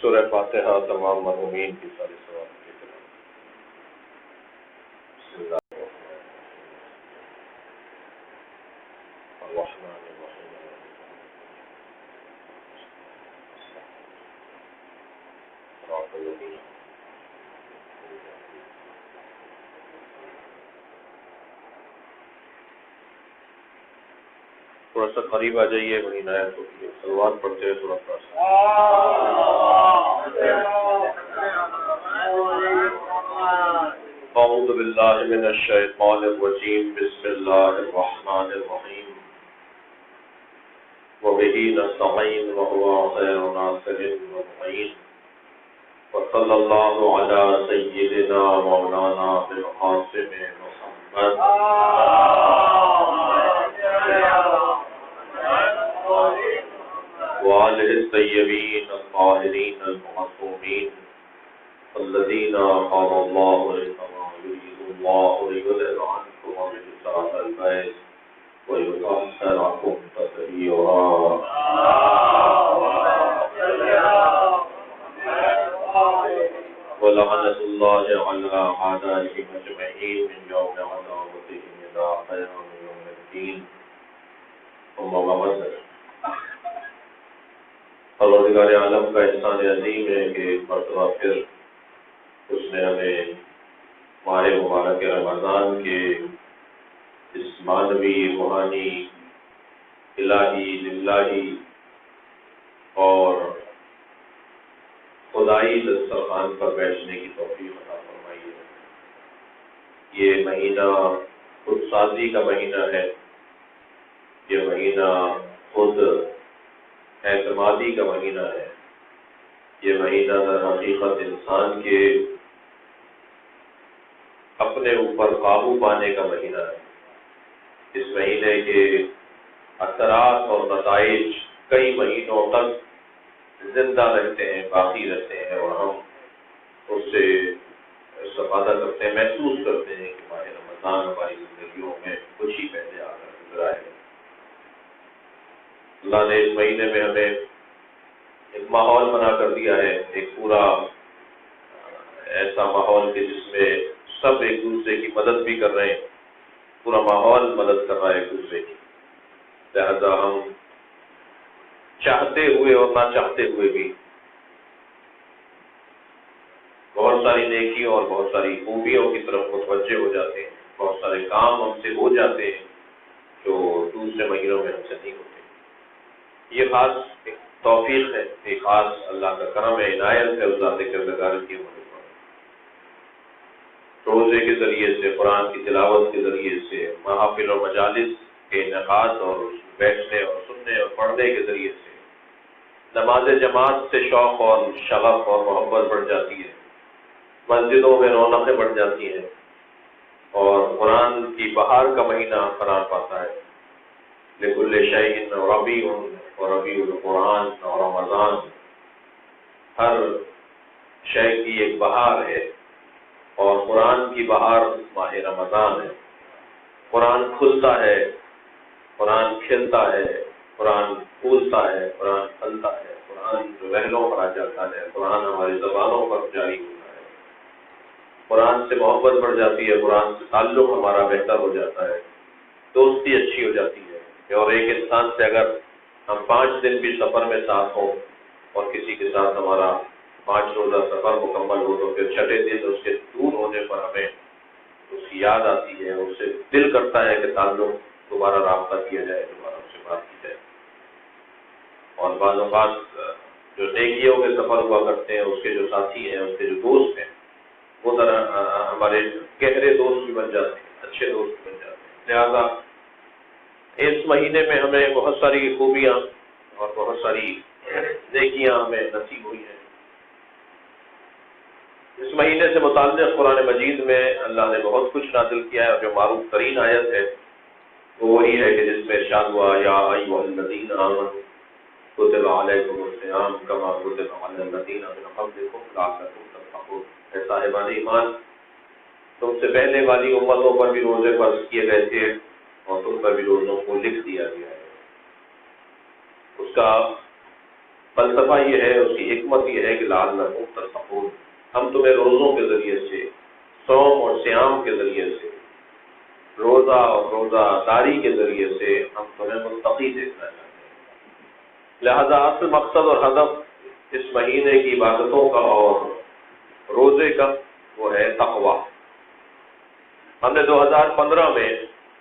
سورہ فاتحہ تمام مرحومین کی ساری ثواب کے لیے۔ بسم اللہ الرحمن الرحیم۔ تھوڑا سا قریب آ جائیے، بڑی نایت ہوتی ہے، صلوات پڑھتے ہیں تھوڑا سا۔ اعوذ باللہ من الشیطان الرجیم، بسم اللہ الرحمن الرحیم، وبہ نستعین وہو خیر ناصر ومعین، وصلی اللہ علی سیدنا مولانا بالقاسم محمد وآلہ الطیبین الطاہرین المعصومین الذین قال اللہ انما یرید اللہ لیذهب عنکم الرجس اہل البیت ویطہرکم تطہیرا۔ ولعنۃ اللہ علی اعدائهم اجمعین من یوم عداوتهم الی قیام یوم الدین۔ ثم بعد، پروردگار عالم کا احسان عظیم ہے کہ ایک مرتبہ پھر اس نے ہمیں ماہ مبارک رمضان کے اس معنوی، روحانی، الہی، للہی اور خدائی دسترخوان پر بیٹھنے کی توفیق عطا فرمائی ہے۔ یہ مہینہ خود سازی کا مہینہ ہے، یہ مہینہ خود اعتمادی کا مہینہ ہے، یہ مہینہ در حقیقت انسان کے اپنے اوپر قابو پانے کا مہینہ ہے۔ اس مہینے کے اثرات اور نتائج کئی مہینوں تک زندہ رہتے ہیں، باقی رہتے ہیں، اور ہم اس سے استفادہ کرتے ہیں، محسوس کرتے ہیں کہ ماہ رمضان ہماری زندگیوں میں کچھ ہی پہلے آ کر گزرا ہے۔ اللہ نے اس مہینے میں ہمیں ایک ماحول بنا کر دیا ہے، ایک پورا ایسا ماحول کہ جس میں سب ایک دوسرے کی مدد بھی کر رہے ہیں، پورا ماحول مدد کر رہا ہے ایک دوسرے کی، لہذا ہم چاہتے ہوئے اور نہ چاہتے ہوئے بھی بہت ساری نیکیوں اور بہت ساری خوبیوں کی طرف متوجہ ہو جاتے ہیں، بہت سارے کام ہم سے ہو جاتے ہیں جو دوسرے مہینوں میں ہم سے نہیں ہوتے۔ یہ خاص ایک توفیق ہے، ایک خاص اللہ کا کرم ہے، عنایت ہے اس ذات کردگار کی ہمارے پر۔ روزے کے ذریعے سے، قرآن کی تلاوت کے ذریعے سے، محافل اور مجالس کے انعقاد اور بیٹھنے اور سننے اور پڑھنے کے ذریعے سے، نماز جماعت سے شوق اور شغف اور محبت بڑھ جاتی ہے، مسجدوں میں رونقیں بڑھ جاتی ہیں، اور قرآن کی بہار کا مہینہ قرار پاتا ہے۔ لکل شیء ربیع وربیع القرآن اور رمضان، ہر شے کی ایک بہار ہے، اور قرآن کی بہار ماہ رمضان ہے۔ قرآن کھلتا ہے، قرآن کھلتا ہے، قرآن پھولتا ہے، قرآن پھلتا ہے، قرآن جو لہروں پر آ جاتا ہے، قرآن ہماری زبانوں پر جاری ہوتا ہے، قرآن سے محبت بڑھ جاتی ہے، قرآن سے تعلق ہمارا بہتر ہو جاتا ہے، دوستی اچھی ہو جاتی ہے۔ اور ایک انسان سے اگر ہم 5 دن بھی سفر میں ساتھ ہوں اور کسی کے ساتھ ہمارا 5 روزہ سفر مکمل ہو، تو پھر 6 دن اس کے دور ہونے پر ہمیں اس کی یاد آتی ہے، اس سے دل کرتا ہے کہ تعلق دوبارہ رابطہ کیا جائے، دوبارہ اس سے بات کی جائے۔ اور بعض اوقات جو نیکیوں کے سفر ہوا کرتے ہیں، اس کے جو ساتھی ہیں، اس کے جو دوست ہیں، وہ ذرا ہمارے گہرے دوست بھی بن جاتے ہیں، اچھے دوست بھی بن جاتے ہیں۔ لہذا اس مہینے میں ہمیں بہت ساری خوبیاں اور بہت ساری نیکیاں ہمیں نصیب ہوئی ہیں۔ اس مہینے سے متعلق قرآن مجید میں اللہ نے بہت کچھ نازل کیا ہے، اور جو معروف ترین آیت ہے وہ وہی ہے کہ جس میں ارشاد ہوا یا ایھا الذین آمنوا کتب علیکم الصیام کما کتب علی الذین من قبلکم لعلکم تتقون۔ اے صاحبان ایمان، تم سے پہلے والی امتوں پر بھی روزے فرض کیے گئے تھے، اور تم پر بھی روزوں کو لکھ دیا گیا ہے۔ اس کا فلسفہ یہ ہے، اس کی حکمت یہ ہے کہ لعلکم تتقون، ہم تمہیں روزوں کے ذریعے سے، صوم اور صیام کے ذریعے سے، روزہ اور روزہ داری کے ذریعے سے ہم تمہیں متقی دیکھنا چاہتے ہیں۔ لہذا اصل مقصد اور ہدف اس مہینے کی عبادتوں کا اور روزے کا وہ ہے تقویٰ۔ ہم نے 2015 میں،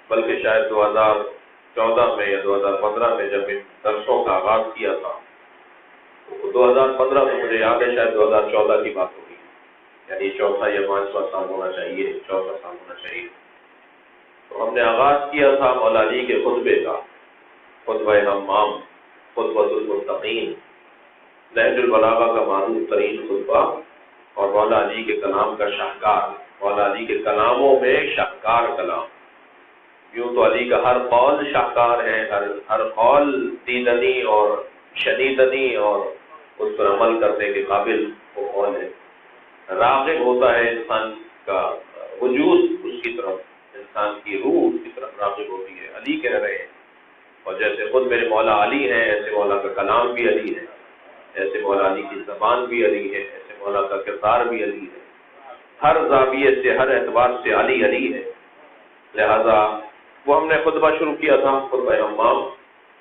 بلکہ شاید 2014 میں یا 2015 میں جب ان درسوں کا آغاز کیا تھا، 2015 میں مجھے یاد ہے شاید 2014 کی بات ہوگی، یعنی چوتھا یا پانچواں سال ہونا چاہیے، چوتھا سال ہونا چاہیے۔ تو ہم نے آغاز کیا تھا مولا علی کے خطبے کا، خطبہ حمام، خطبۃ المتقین، نہج البلاغہ کا معروف ترین خطبہ اور مولا علی کے کلام کا شاہکار، مولا علی کے کلاموں میں شاہکار کلام۔ یوں تو علی کا ہر قول شاہکار ہے، ہر قول دیدنی اور شنیدنی اور اس پر عمل کرنے کے قابل وہ قول ہے۔ راغب ہوتا ہے انسان کا وجود اس کی طرف، انسان کی روح اس کی طرف راغب ہوتی ہے، علی کہہ رہے ہیں۔ اور جیسے خود میرے مولا علی ہیں، ایسے مولا کا کلام بھی علی ہے، ایسے مولا علی کی زبان بھی علی ہے، ایسے مولا کا کردار بھی علی ہے، ہر زاویے سے، ہر اعتبار سے علی علی ہے۔ لہذا وہ ہم نے خطبہ شروع کیا تھا، خطبہ حمام،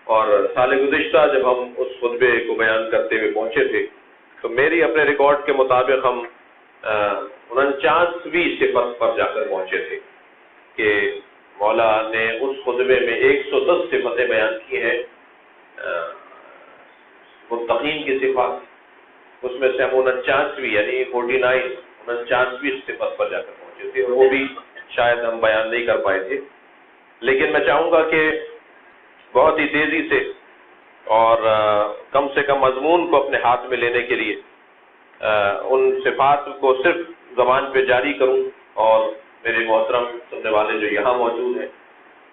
اور سال گزشتہ جب ہم اس خطبے کو بیان کرتے ہوئے پہنچے تھے تو میری اپنے ریکارڈ کے مطابق ہم 49ویں صفت پر جا کر پہنچے تھے کہ مولا نے اس خطبے میں 110 صفتیں بیان کی ہیں متقین کی صفات، اس میں سے ہم 49ویں یعنی 49ویں صفت پر جا کر پہنچے تھے، اور وہ بھی شاید ہم بیان نہیں کر پائے تھے۔ لیکن میں چاہوں گا کہ بہت ہی تیزی سے اور کم سے کم مضمون کو اپنے ہاتھ میں لینے کے لیے ان صفات کو صرف زبان پہ جاری کروں، اور میرے محترم سننے والے جو یہاں موجود ہیں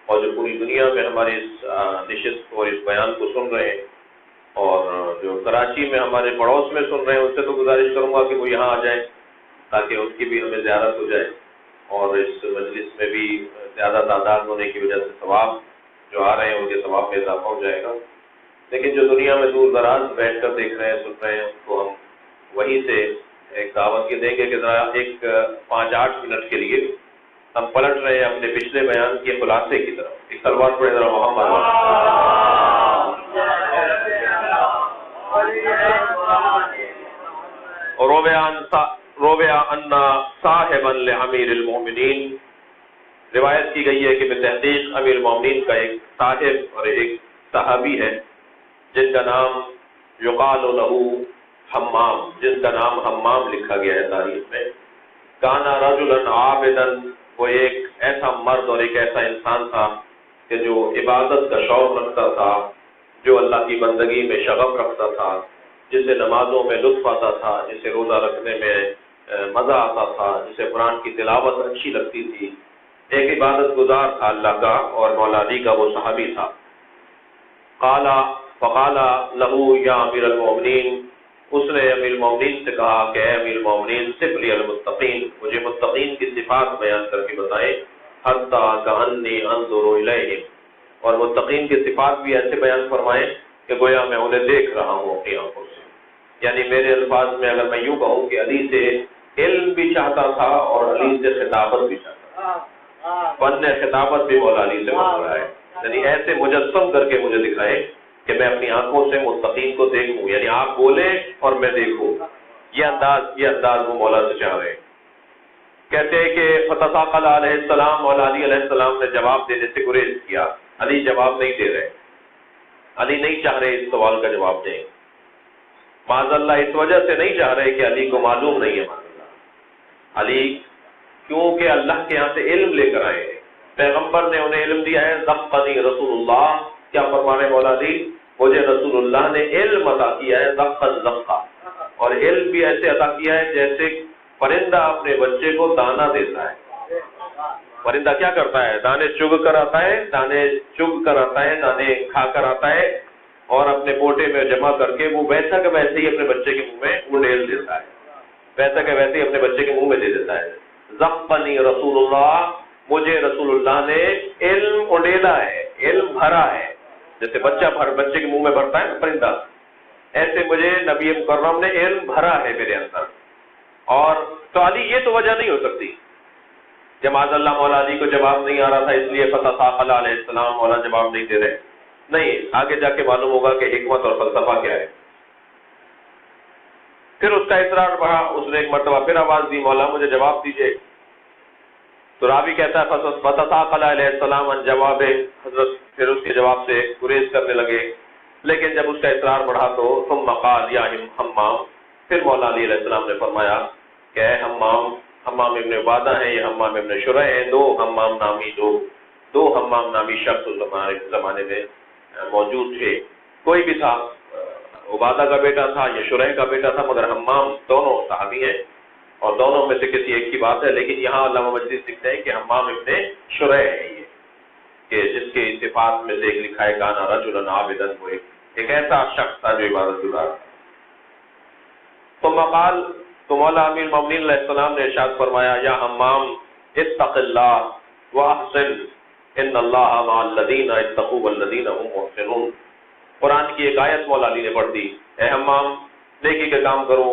اور جو پوری دنیا میں ہماری اس نشست اور اس بیان کو سن رہے ہیں، اور جو کراچی میں ہمارے پڑوس میں سن رہے ہیں، ان سے تو گزارش کروں گا کہ وہ یہاں آ جائیں تاکہ اس کی بھی ہمیں زیارت ہو جائے، اور اس مجلس میں بھی زیادہ تعداد ہونے کی وجہ سے ثواب جو آ رہے ہیں ان کے ثواب میں اضافہ ہو جائے گا۔ لیکن جو دنیا میں دور دراز بیٹھ کر دیکھ رہے ہیں، سن رہے ہیں، ان کو ہم وہیں سے ایک دعوت کی دیں گے کہ ذرا ایک 5-8 منٹ کے لیے ہم پلٹ رہے ہیں اپنے پچھلے بیان کے خلاصے کی طرف۔ ایک سلوات پڑھیں ذرا محمد۔ روی ان صاحبا لامیر المومنین، روایت کی گئی ہے کہ بتحقیق امیر المومنین کا ایک صاحب اور ایک صحابی ہے جن کا نام یقال لہ حمام، جن کا نام حمام لکھا گیا ہے تاریخ میں۔ کانا رجلا عابدا، وہ ایک ایسا مرد اور ایک ایسا انسان تھا کہ جو عبادت کا شوق رکھتا تھا، جو اللہ کی بندگی میں شغف رکھتا تھا، جسے نمازوں میں لطف آتا تھا، جسے روزہ رکھنے میں مزہ آتا تھا، جسے قرآن کی تلاوت اچھی لگتی تھی، ایک عبادت گزار تھا اللہ کا، اور مولا علی کا وہ صحابی تھا۔ فقال لہ یا امیر المومنین، اس نے امیر المومنین سے کہا کہ اے امیر المومنین صف لی المتقین، مجھے متقین کی صفات بیان کر کے بتائیں، حتی کأنی انظر الیہم، اور متقین کی صفات بھی ایسے بیان فرمائیں کہ گویا میں انہیں دیکھ رہا ہوں اپنی آنکھوں سے۔ یعنی میرے الفاظ میں اگر میں یوں کہوں کہ علی سے علم بھی چاہتا تھا اور علی سے خطابت بھی چاہتا تھا، فن خطابت بھی مولا علی سے مانگ رہا ہے، یعنی ایسے مجسم کر کے مجھے دکھائے کہ میں اپنی آنکھوں سے متقین کو دیکھوں، یعنی آپ بولیں اور میں دیکھوں، یہ انداز وہ مولا سے چاہ رہے ہیں۔ کہتے ہیں کہ فتثاقل علیہ السلام، مولا علی علیہ السلام نے جواب دینے سے گریز کیا، علی جواب نہیں دے رہے، علی نہیں چاہ رہے اس سوال کا جواب دیں، معاذ اللہ اس وجہ سے نہیں چاہ رہے کہ علی کو معلوم نہیں ہے، معاذ اللہ، علی کیونکہ اللہ کے یہاں سے علم لے کر آئے ہیں، پیغمبر نے انہیں علم دیا ہے، ذقنی رسول اللہ، کیا فرمانے مولا علی، مجھے رسول اللہ نے علم عطا کیا ہے، ذقن ذقا، اور علم بھی ایسے عطا کیا ہے جیسے پرندہ اپنے بچے کو دانا دیتا ہے۔ پرندہ کیا کرتا ہے؟ دانے چگ کر آتا ہے، دانے کھا کر آتا ہے، اور اپنے پوٹے میں جمع کر کے وہ ویسا کہ ویسے ہی اپنے بچے کے منہ میں اڈیل دیتا ہے، ویسا کہ ویسے ہی اپنے بچے کے منہ میں دے دیتا ہے۔ ذقنی رسول اللہ، مجھے رسول اللہ نے علم اڈیلا ہے، علم بھرا ہے، جیسے بچے کے منہ میں بھرتا ہے نا پرندہ، ایسے مجھے نبی مکرم نے علم بھرا ہے میرے اندر. اور تو علی یہ تو وجہ نہیں ہو سکتی کہ معاذ اللہ مولا علی کو جواب نہیں آ رہا تھا اس لیے فتثاقل علیہ السلام مولا جواب نہیں دے رہے. نہیں، آگے جا کے معلوم ہوگا کہ حکمت اور فلسفہ کیا ہے. پھر اس کا اصرار بڑھا، اس نے ایک مرتبہ پھر آواز دی مولا مجھے جواب دیجیے. تو راوی کہتا ہے فتثاقل علیہ السلام ان جواب، حضرت پھر اس کے جواب سے گریز کرنے لگے. لیکن جب اس کا اصرار بڑھا تو ثم قال یا حمام، پھر مولا علی علیہ السلام نے فرمایا کہ اے حمام ابن عبادہ ہیں، یہ حمام ابن شرح ہیں. دو حمام نامی شخص اس زمانے میں موجود تھے. کوئی بھی تھا، عبادہ کا بیٹا تھا یا شرح کا بیٹا تھا، مگر حمام دونوں صحابی ہیں اور دونوں میں سے کسی ایک کی بات ہے. لیکن یہاں علامہ مجلس لکھتے ہیں کہ حمام ابن شرح ہے یہ، کہ جس کے صفات میں سے ایک لکھا ہے کانا رجلا عابدا، وہ ایک ایسا شخص تھا جو عبادت گزار تھا. تو مولا امیر المومنین علیہ السلام نے ارشاد فرمایا یا حمام اتق اللہ واحسن ان اللہ مع الذین اتقوا والذین هم محسنون. قرآن کی ایک آیت مولا علی نے پڑھ دی، اے حمام نیکی کے کام کرو،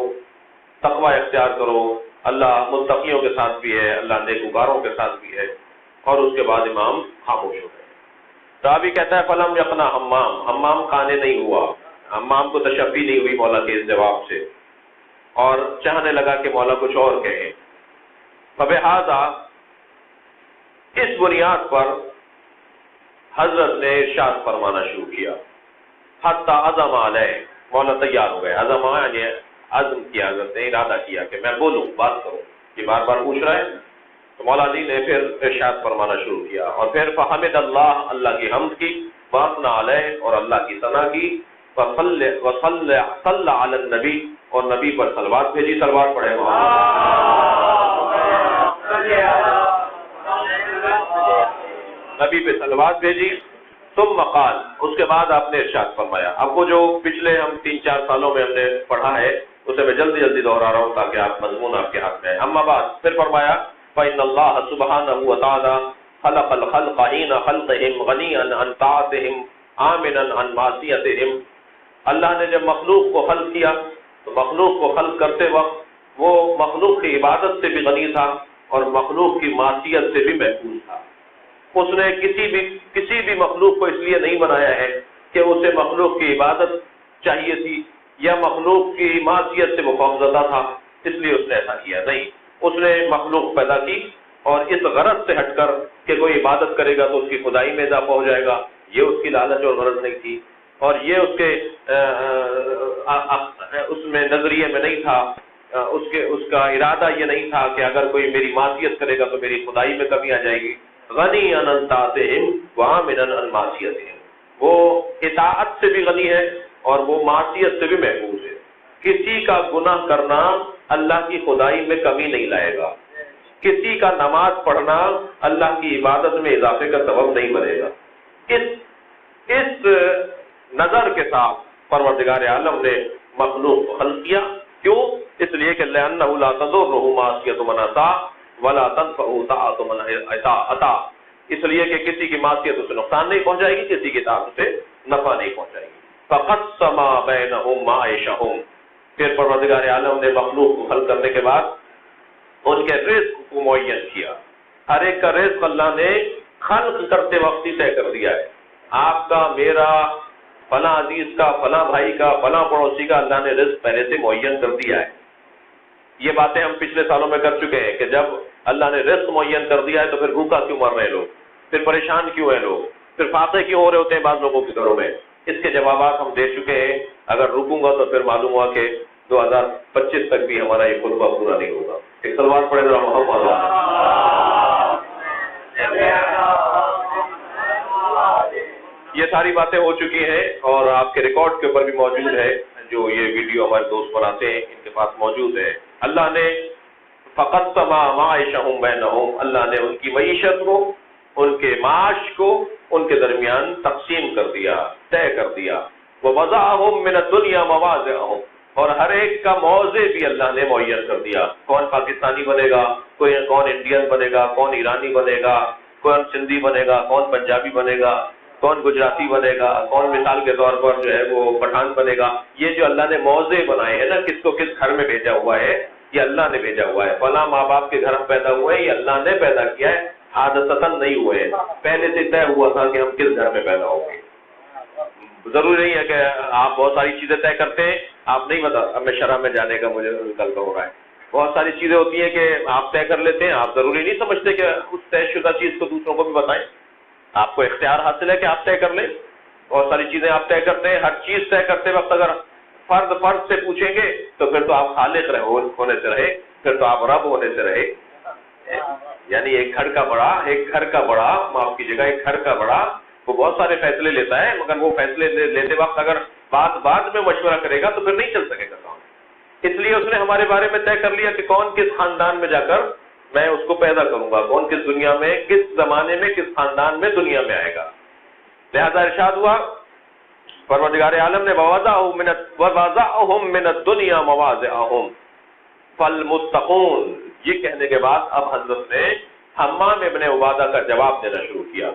تقوی اختیار کرو، اللہ متقیوں کے ساتھ بھی ہے، اللہ نیکوکاروں کے ساتھ بھی ہے. اور اس کے بعد امام خاموش ہو گئے. راوی کہتا ہے فلم یقنا حمام کھانے نہیں ہوا، حمام کو تشفی نہیں ہوئی مولا کے اس جواب سے، اور چاہنے لگا کہ مولا کچھ اور کہے. فبہذا اس بنیاد پر حضرت نے ارشاد فرمانا شروع کیا حتی عزم علیہ، مولا تیار ہو گئے. عزم یعنی عزم کیا، حضرت نے ارادہ کیا کہ میں بولوں، بات کروں. یہ بار بار پوچھ رہا ہے تو مولا علی نے پھر ارشاد فرمانا شروع کیا. اور پھر فحمد اللہ کی حمد کی، واثنا علیہ اور اللہ کی ثنا کی، صلی علی النبی اور نبی پر صلوات بھیجی. صلوات پڑھے نبی پہ صلوات بھیجی. ثم قال، اس کے بعد آپ نے ارشاد فرمایا. اب وہ جو پچھلے ہم 3-4 سالوں میں ہم نے پڑھا ہے اسے میں جلدی جلدی دہرا رہا ہوں تاکہ آپ مضمون آپ کے ہاتھ میں ہے. اما بعد، پھر فرمایا فإن اللہ سبحانہ وتعالی خلق الخلق حین خلقهم غنیا عن طاعتهم آمنا عن معصیتهم. اللہ نے جب مخلوق کو خلق کیا تو مخلوق کو خلق کرتے وقت وہ مخلوق کی عبادت سے بھی غنی تھا اور مخلوق کی معصیت سے بھی محفوظ تھا. اس نے کسی بھی مخلوق کو اس لیے نہیں بنایا ہے کہ اسے مخلوق کی عبادت چاہیے تھی یا مخلوق کی معصیت سے وہ خوفزدہ تھا اس لیے اس نے ایسا کیا. نہیں، اس نے مخلوق پیدا کی اور اس غرض سے ہٹ کر کہ کوئی عبادت کرے گا تو اس کی خدائی میں اضافہ ہو جائے گا، یہ اس کی لالچ اور غرض نہیں تھی. اور یہ اس کے اس میں نظریے میں نہیں تھا، اس کا ارادہ یہ نہیں تھا کہ اگر کوئی میری معصیت کرے گا تو میری خدائی میں کمی آ جائے گی. غنی عن طاعتہم وآمنا عن معصیتہم، وہ اطاعت سے بھی غنی ہے اور وہ معصیت سے بھی محفوظ ہے. کسی کا گناہ کرنا اللہ کی خدائی میں کمی نہیں لائے گا، کسی کا نماز پڑھنا اللہ کی عبادت میں اضافے کا سبب نہیں بنے گا. اس نظر کے ساتھ پروردگار عالم نے مخلوق کو خلق کیا. کیوں؟ اس لیے کہ لأنہ لا تضرہ معصیۃ من عصا ولا تنفع طاعۃ من اطاع، اس لیے کہ کسی کی معصیت اسے نقصان نہیں پہنچائے گی، کسی کی طاعت اسے نفع نہیں پہنچائے گی. فقسم بینہم معاشہم، پھر پروردگار عالم نے مخلوق کو خلق کرنے کے بعد ان کے رزق کو معین کیا. ہر ایک کا رزق اللہ نے خلق کرتے وقت ہی طے کر دیا ہے. آپ کا، میرا، فلاں عزیز کا، فلاں بھائی کا، فلاں پڑوسی کا اللہ نے رزق پہلے سے معین کر دیا ہے. یہ باتیں ہم پچھلے سالوں میں کر چکے ہیں کہ جب اللہ نے رزق معین کر دیا ہے تو پھر بھوکا کیوں مر رہے ہیں لوگ، پھر پریشان کیوں ہیں لوگ، پھر فاقے کیوں ہو رہے ہوتے ہیں بعض لوگوں کے گھروں میں. اس کے جوابات ہم دے چکے ہیں. اگر رکوں گا تو پھر معلوم ہوا کہ 2025 تک بھی ہمارا یہ خطبہ پورا نہیں ہوگا. ایک سلوات پڑھے ذرا محمد. یہ ساری باتیں ہو چکی ہیں اور آپ کے ریکارڈ کے اوپر بھی موجود ہے، جو یہ ویڈیو ہمارے دوست بناتے ہیں ان کے پاس موجود ہے. اللہ نے فقسم معاشہم بینہم، اللہ نے ان کی معیشت کو، ان کے معاش کو ان کے درمیان تقسیم کر دیا، طے کر دیا. ووضعہم من الدنیا مواضعہم، اور ہر ایک کا موضع بھی اللہ نے معین کر دیا. کون پاکستانی بنے گا، کون انڈین بنے گا، کون ایرانی بنے گا، کون سندھی بنے گا، کون پنجابی بنے گا، کون گجراتی بنے گا، کون مثال کے طور پر جو ہے وہ پٹھان بنے گا. یہ جو اللہ نے موضع بنائے ہیں نا کس کو کس گھر میں بھیجا ہوا ہے، یہ اللہ نے بھیجا ہوا ہے. فلاں ماں باپ کے گھر ہم پیدا ہوئے ہیں، یہ اللہ نے پیدا کیا ہے، حادثتاً نہیں ہوئے ہیں. پہلے سے طے ہوا تھا کہ ہم کس گھر میں پیدا ہوں گے. ضروری نہیں ہے کہ آپ بہت ساری چیزیں طے کرتے ہیں. آپ نہیں بتا، اب میں شرح میں جانے کا مجھے کل کا ہو رہا ہے. بہت ساری چیزیں ہوتی ہیں کہ آپ طے کر لیتے ہیں، آپ ضروری نہیں سمجھتے کہ اس طے شدہ چیز کو دوسروں کو بھی بتائیں. آپ کو اختیار حاصل ہے کہ آپ طے کر لیں. بہت ساری چیزیں آپ طے کرتے ہیں. ہر چیز طے کرتے وقت اگر فرد سے پوچھیں گے تو پھر تو آپ خالق ہونے سے رہے، پھر تو آپ رب ہونے سے رہے. یعنی ایک گھر کا بڑا معاف کیجیے گا، ایک گھر کا بڑا وہ بہت سارے فیصلے لیتا ہے، مگر وہ فیصلے لیتے وقت اگر بعد میں مشورہ کرے گا تو پھر نہیں چل سکے گا کام. اس لیے اس نے ہمارے بارے میں طے کر لیا کہ کون کس خاندان میں جا کر میں اس کو پیدا کروں گا، کون کس دنیا میں، کس زمانے میں، کس خاندان میں دنیا میں آئے گا. لہذا ارشاد ہوا پروردگار عالم نے وَوَضَعَهُم مِّنَ الدُّنْيَا مَوَاضِعَهُم فَالْمُتَّقُونَ. یہ کہنے کے بعد اب حضرت نے حمام ابن عبادہ کا جواب دینا شروع کیا.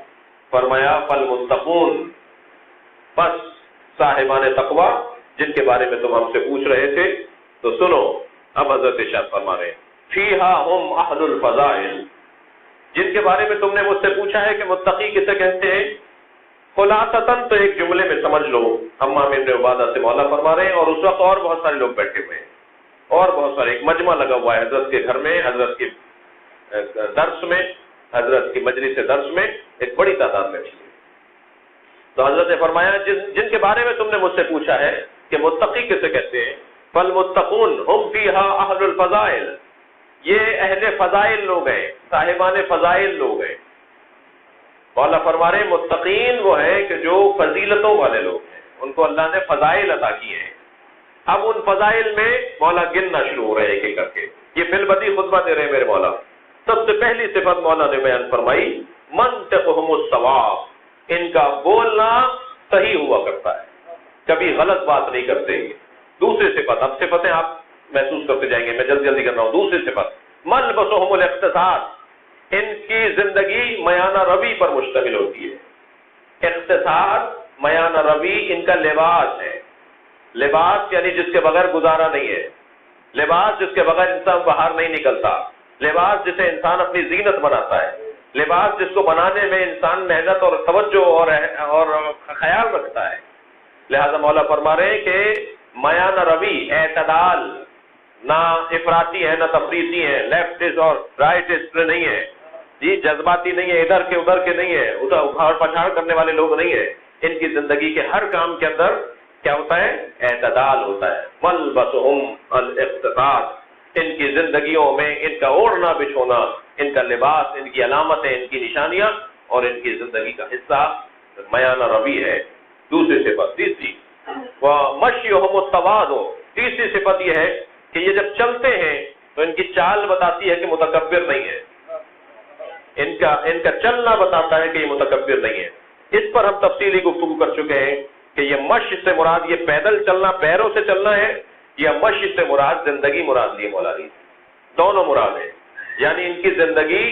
فرمایا فَالْمُتَّقُونَ، پس صاحبان تقوی جن کے بارے میں تم ہم سے پوچھ رہے تھے تو سنو. اب حضرت ارشاد فرما رہے ہیں فِيهَا هُمْ أَهْلُ الْفَضَائِلِ، جن کے بارے میں تم نے مجھ سے پوچھا ہے کہ متقی کسے کہتے ہیں. خلاصتاً تو ایک جملے میں سمجھ لو. حمام ابن عبادہ سے مولا فرما رہے ہیں اور اس وقت اور بہت سارے لوگ بیٹھے ہوئے ہیں، اور بہت سارے، ایک مجمع لگا ہوا ہے حضرت کے گھر میں، حضرت کے درس میں، حضرت کی مجلس درس میں ایک بڑی تعداد بیٹھی ہے. تو حضرت نے فرمایا جن کے بارے میں تم نے مجھ سے پوچھا ہے کہ متقی کسے کہتے ہیں، فالمتقون هم فیہا اہل الفضائل، یہ اہل فضائل لوگ ہیں، صاحبان فضائل لوگ ہیں. مولا فرما رہے ہیں متقین وہ ہیں کہ جو فضیلتوں والے لوگ ہیں، ان کو اللہ نے فضائل عطا کیے ہیں. اب ان فضائل میں مولا گننا شروع ہو رہے ہیں ایک ایک کر کے. یہ فی البدی خطبہ دے رہے ہیں میرے مولا. سب سے پہلی صفت مولا نے بیان فرمائی منطقہم الصواب، ان کا بولنا صحیح ہوا کرتا ہے، کبھی غلط بات نہیں کرتے. دوسری صفت، اب صفتیں آپ محسوس کرتے جائیں گے، میں جلدی کر رہا ہوں. دوسری صفت ملبسہم الاقتصاد، ان کی زندگی میانہ روی پر مشتمل ہوتی ہے. اقتصاد، میانہ روی ان کا لباس ہے. لباس یعنی جس کے بغیر گزارا نہیں ہے، لباس جس کے بغیر انسان باہر نہیں نکلتا، لباس جسے انسان اپنی زینت بناتا ہے، لباس جس کو بنانے میں انسان محنت اور توجہ اور خیال رکھتا ہے. لہذا مولا فرما رہے ہیں کہ میانہ روی، اعتدال، نہ افراطی ہے نہ تفریطی ہے، لیفٹسٹ اور رائٹسٹ نہیں ہے، جی جذباتی نہیں ہے، ادھر کے ادھر کے نہیں ہے، اٹھاڑ پچھاڑ کرنے والے لوگ نہیں ہیں. ان کی زندگی کے ہر کام کے اندر کیا ہوتا ہے؟ اعتدال ہوتا ہے. ملبسہم الاقتصاد، ان کی زندگیوں میں ان کا اوڑھنا بچھونا، ان کا لباس، ان کی علامتیں، ان کی نشانیاں اور ان کی زندگی کا حصہ میانہ روی ہے. دوسری صفت، تیسری وَمَشْيُهُمُ التَّوَاضُعُ، تیسری صفت یہ ہے کہ یہ جب چلتے ہیں تو ان کی چال بتاتی ہے کہ متکبر نہیں ہے. ان کا چلنا بتاتا ہے کہ یہ متکبر نہیں ہے. اس پر ہم تفصیلی گفتگو کر چکے ہیں کہ یہ مشی سے مراد یہ پیدل چلنا، پیروں سے چلنا ہے، یا مشی سے مراد زندگی مراد لی مولا علی. دونوں مراد ہیں. یعنی ان کی زندگی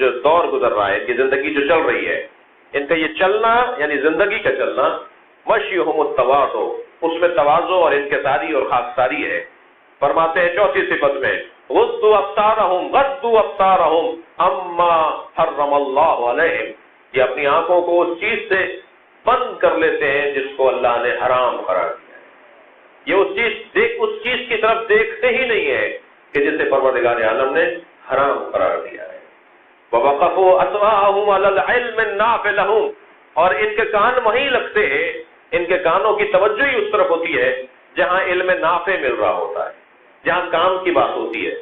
جو دور گزر رہا ہے، ان کی زندگی جو چل رہی ہے، ان کا یہ چلنا یعنی زندگی کا چلنا مشیہم التواضع، اس میں تواضع اور انکساری اور خاکساری ہے. فرماتے ہیں چوتھی صفت میں غضوا ابصارہم اما حرم اللہ علیہم، یہ اپنی آنکھوں کو اس چیز سے بند کر لیتے ہیں جس کو اللہ نے حرام قرار دیا ہے. یہ اس چیز کی طرف دیکھتے ہی نہیں ہے کہ جسے پروردگار عالم نے حرام قرار دیا ہے. وَوَقَفُوا أَسْمَاعَهُمْ عَلَى الْعِلْمِ النَّافِعِ لَهُمْ، اور ان کے کان وہیں لگتے ہیں، ان کے کانوں کی توجہ ہی اس طرف ہوتی ہے جہاں علم نافع مل رہا ہوتا ہے، جہاں کام کی بات ہوتی ہے،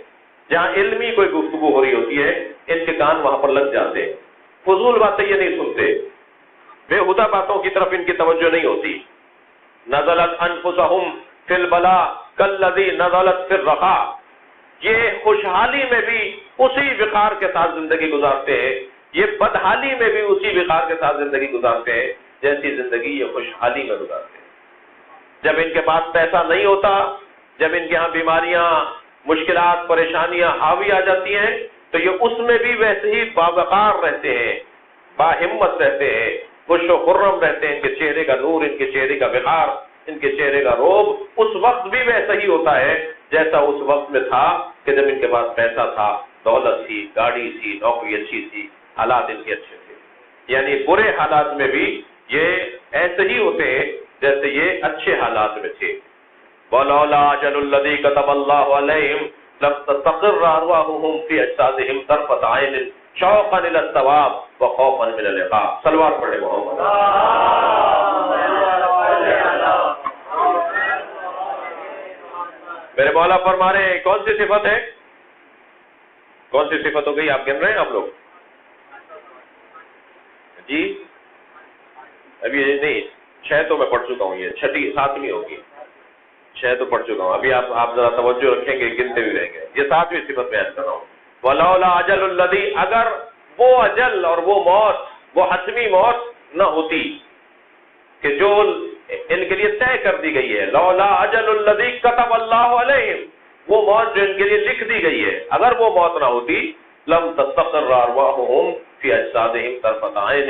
جہاں علمی کوئی گفتگو ہو رہی ہوتی ہے، ان کے کان وہاں پر لگ جاتے ہیں. فضول باتیں یہ نہیں سنتے، بےہودہ باتوں کی طرف ان کی توجہ نہیں ہوتی. نزلت انفسہم فی البلاء کالذی نزلت فی الرخاء، یہ خوشحالی میں بھی اسی وقار کے ساتھ زندگی گزارتے ہیں، یہ بدحالی میں بھی اسی وقار کے ساتھ زندگی گزارتے ہیں جیسی زندگی یہ خوشحالی میں گزارتے ہیں. جب ان کے پاس پیسہ نہیں ہوتا، جب ان کے ہاں بیماریاں، مشکلات، پریشانیاں حاوی آ جاتی ہیں، تو یہ اس میں بھی ویسے ہی باوقار رہتے ہیں، باہمت رہتے ہیں، خوش و خرم رہتے ہیں، ان کے چہرے کا نور، ان کے چہرے کا وقار، ان کے چہرے کا روب اس وقت بھی ویسا ہی ہوتا ہے جیسا اس وقت میں تھا کہ جب ان کے پاس پیسہ تھا، دولت تھی، گاڑی تھی، نوکری اچھی تھی، حالات ان کے اچھے تھے. یعنی برے حالات میں بھی یہ ایسے ہی ہوتے ہیں جیسے یہ اچھے حالات میں تھے. وَلَوْلَا أَجَلُ الَّذِي كَتَبَ اللَّهُ عَلَيْهِمْ لَمْ تَسْتَقِرَّ أَرْوَاحُهُمْ فِي أَجْسَادِهِمْ طَرْفَةَ عَيْنٍ شَوْقًا إِلَى الثَّوَابِ وَخَوْفًا مِنَ الْعِقَابِ. سلوات پڑھے محمد. میرے مولا فرما رہے ہیں کون سی صفت ہے؟ کون سی صفت ہو گئی؟ آپ گن رہے ہیں آپ لوگ؟ جی ابھی نہیں، 6 تو میں پڑھ چکا ہوں، یہ 6 7ویں ہوگی. 6 تو پڑھ چکا ہوں. ابھی آپ ذرا توجہ رکھیں گے، گنتے بھی رہیں گے. یہ 7ویں صفت بیان کر رہا ہوں. وَلَوْلَا أَجَلُ الَّذِي، اگر وہ اجل اور وہ موت، وہ حتمی موت نہ ہوتی کہ جو ان کے لیے طے کر دی گئی ہے. لولا اجل الذی کتب اللہ علیہم، وہ موت جو ان کے لیے لکھ دی گئی ہے، اگر وہ موت نہ ہوتی لم تستقر ارواحهم فی اجسادہم طرفۃ عین،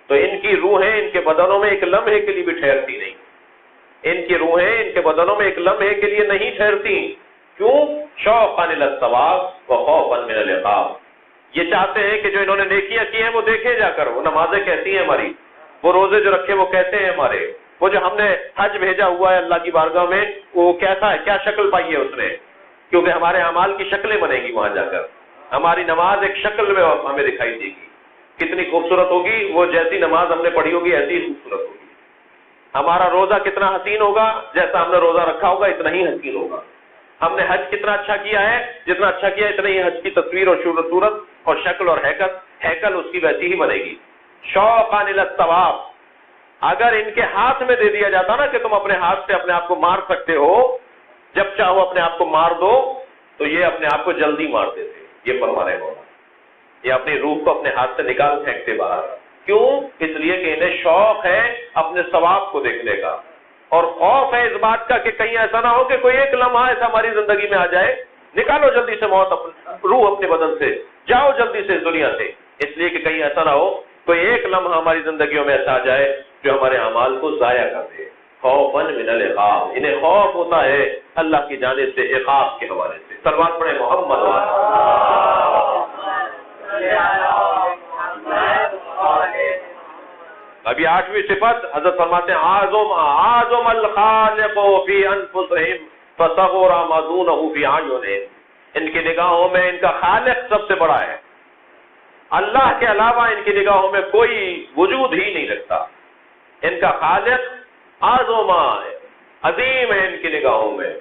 تو ان کی روحیں ان کے بدنوں میں ایک لمحے کے لیے بھی ٹھہرتی نہیں. ان کی روحیں ان کے بدنوں میں ایک لمحے کے لیے نہیں ٹھہرتی. کیوں؟ شوقا الی الثواب وخوفا من العقاب. یہ چاہتے ہیں کہ جو انہوں نے نیکیاں کی ہیں وہ دیکھے جا کر، وہ نمازیں کیسی ہیں ہماری، وہ روزے جو رکھے وہ کیسے ہیں ہمارے، وہ جو ہم نے حج بھیجا ہوا ہے اللہ کی بارگاہ میں وہ کیسا ہے، کیا شکل پائی ہے اس نے. کیونکہ ہمارے اعمال کی شکلیں بنے گی وہاں جا کر. ہماری نماز ایک شکل میں ہمیں دکھائی دے گی، کتنی خوبصورت ہوگی. وہ جیسی نماز ہم نے پڑھی ہوگی ایسی ہی خوبصورت ہوگی. ہمارا روزہ کتنا حسین ہوگا، جیسا ہم نے روزہ رکھا ہوگا اتنا ہی حسین ہوگا. ہم نے حج کتنا اچھا کیا ہے، جتنا اچھا کیا اتنا ہی حج کی تصویر اور صورت اور شکل اور ہیکل اس کی ویسی ہی بنے گی. شوقا الی الثواب. اگر ان کے ہاتھ میں دے دیا جاتا نا کہ تم اپنے ہاتھ سے اپنے آپ کو مار سکتے ہو، جب چاہو اپنے آپ کو مار دو، تو یہ اپنے آپ کو جلدی مار دیتے. یہ فرما رہے مولا، یہ اپنی روح کو اپنے ہاتھ سے نکال پھینکتے باہر. کیوں؟ اس لیے کہ انہیں شوق ہے اپنے ثواب کو دیکھنے کا، اور خوف ہے اس بات کا کہ کہیں ایسا نہ ہو کہ کوئی ایک لمحہ ایسا ہماری زندگی میں آ جائے، نکالو جلدی سے موت روح اپنے بدن سے، جاؤ جلدی سے اس دنیا سے. اس لیے کہ کہیں ایسا نہ ہو کوئی ایک لمحہ ہماری زندگیوں میں ایسا آ جائے جو ہمارے اعمال کو ضائع کر دے. خوفا من العقاب، انہیں خوف ہوتا ہے اللہ کی جانب سے عقاب کے حوالے سے. صلوات پڑھیں محمد. ابھی 8ویں صفت حضرت فرماتے ہیں اعظم الخالق فی انفسہم فصغر ما دونہ فی اعینہم. ان کی نگاہوں میں ان کا خالق سب سے بڑا ہے، اللہ کے علاوہ ان کی نگاہوں میں کوئی وجود ہی نہیں رکھتا. ان کا خالق اعظم عظیم ہے ان کی نگاہوں میں،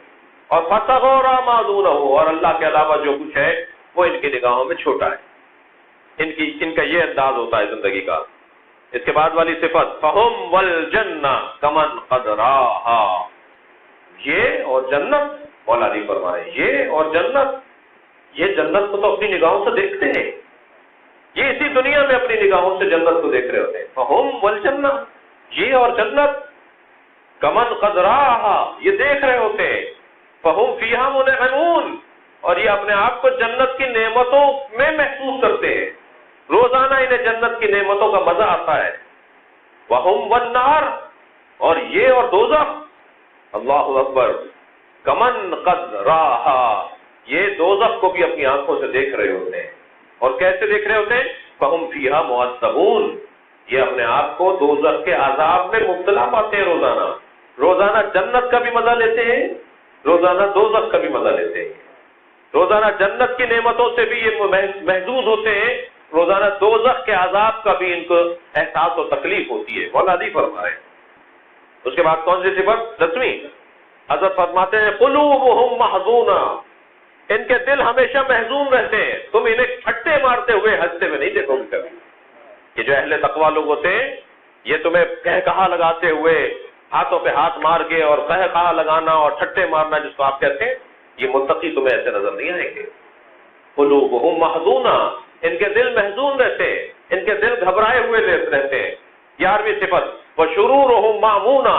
اور فصغر ما دونہ، اور اللہ کے علاوہ جو کچھ ہے وہ ان کی نگاہوں میں چھوٹا ہے. ان کا یہ انداز ہوتا ہے زندگی کا. اس کے بعد والی صفت فہم والجنہ کمن قد راہا. یہ اور جنت، مولا علی فرمائے یہ اور جنت، یہ جنت کو تو اپنی نگاہوں سے دیکھتے ہیں، یہ اسی دنیا میں اپنی نگاہوں سے جنت کو دیکھ رہے ہوتے ہیں. فہم والجنہ، یہ اور جنت کمن قد راہا، یہ دیکھ رہے ہوتے ہیں. فہم فیہا منعمون، اور یہ اپنے آپ کو جنت کی نعمتوں میں محسوس کرتے ہیں. روزانہ انہیں جنت کی نعمتوں کا مزہ آتا ہے. وَهُمْ وَالنَّارِ، اور یہ اور دوزخ، اللہ اکبر، کمن قد راہا، یہ دوزخ کو بھی اپنی آنکھوں سے دیکھ رہے ہوتے ہیں. اور کیسے دیکھ رہے ہوتے ہیں؟ فَهُمْ فِيهَا مُعَذَّبُونَ، یہ اپنے آپ کو دوزخ کے عذاب میں مبتلا پاتے ہیں. روزانہ جنت کا بھی مزہ لیتے ہیں، روزانہ دوزخ کا بھی مزہ لیتے ہیں. روزانہ جنت کی نعمتوں سے بھی یہ محظوظ ہوتے ہیں، روزانہ دوزخ کے عذاب کا بھی ان کو احساس و تکلیف ہوتی ہے. مولا علی فرمائے. اس کے بعد کون سی صفت؟ 10ویں. حضرت فرماتے ہیں قلوبہم محزونہ، ان کے دل ہمیشہ محزون رہتے ہیں. تم انہیں پھٹے مارتے ہوئے ہنستے ہوئے نہیں دیکھو گے کبھی. یہ جو اہل تقویٰ لوگ ہوتے ہیں یہ تمہیں کہا لگاتے ہوئے، ہاتھوں پہ ہاتھ مار کے اور کہا لگانا اور ٹھٹے مارنا جس کو آپ کہتے ہیں، یہ متقی تمہیں ایسے نظر نہیں آئیں گے. قلوبہم محزونہ، ان کے دل محزون رہتے ہیں، ان کے دل گھبرائے ہوئے رہتے ہیں. 11ویں صفت وشرورہم مامونہ،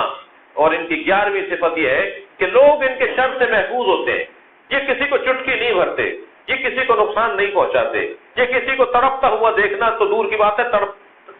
اور ان کی 11ویں صفت یہ ہے کہ لوگ ان کے شر سے محفوظ ہوتے ہیں. یہ کسی کو چٹکی نہیں بھرتے، یہ کسی کو نقصان نہیں پہنچاتے. یہ کسی کو تڑپتا ہوا دیکھنا تو دور کی بات ہے،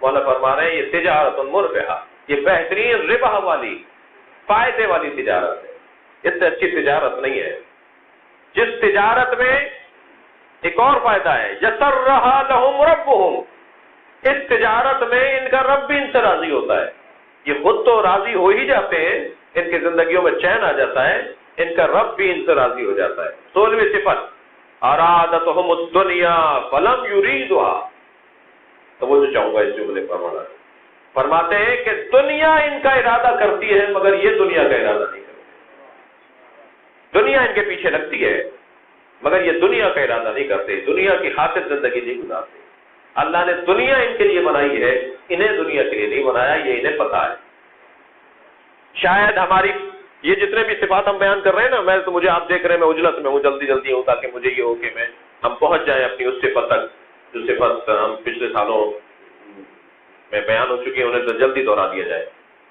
مولا فرما رہے ہیں یہ تجارت مربحہ، یہ بہترین ربح والی فائدے والی تجارت ہے، اس سے اچھی تجارت نہیں ہے۔ جس تجارت میں ایک اور فائدہ ہے، یسرھا لہم ربہم، اس تجارت میں ان کا رب بھی ان سے راضی ہوتا ہے۔ یہ خود تو راضی ہو ہی جاتے ہیں، ان کی زندگیوں میں چین آ جاتا ہے، ان کا رب بھی ان سے راضی ہو جاتا ہے۔ 16ویں صفت، ارادتہم الدنیا فلم یریدھا، توجہ چاہوں گا اس جملے پر مولا فرماتے ہیں کہ دنیا ان کا ارادہ کرتی ہے مگر یہ دنیا کا ارادہ نہیں کرتی۔ دنیا ان کے پیچھے لگتی ہے مگر یہ دنیا کا ارادہ نہیں کرتے، دنیا کی خاطر زندگی نہیں گزارتے۔ اللہ نے دنیا ان کے لیے بنائی ہے، انہیں دنیا کے لیے نہیں بنایا، یہ انہیں پتا ہے۔ شاید ہماری یہ جتنے بھی صفات ہم بیان کر رہے ہیں نا، میں تو مجھے آپ دیکھ رہے ہیں میں اجلت میں ہوں، جلدی ہوں تاکہ مجھے یہ ہو کہ ہم پہنچ جائیں اپنی اس صفت تک جو صفت ہم پچھلے سالوں میں بیان ہو چکی ہے، انہیں تو جلدی دہرا دیا جائے،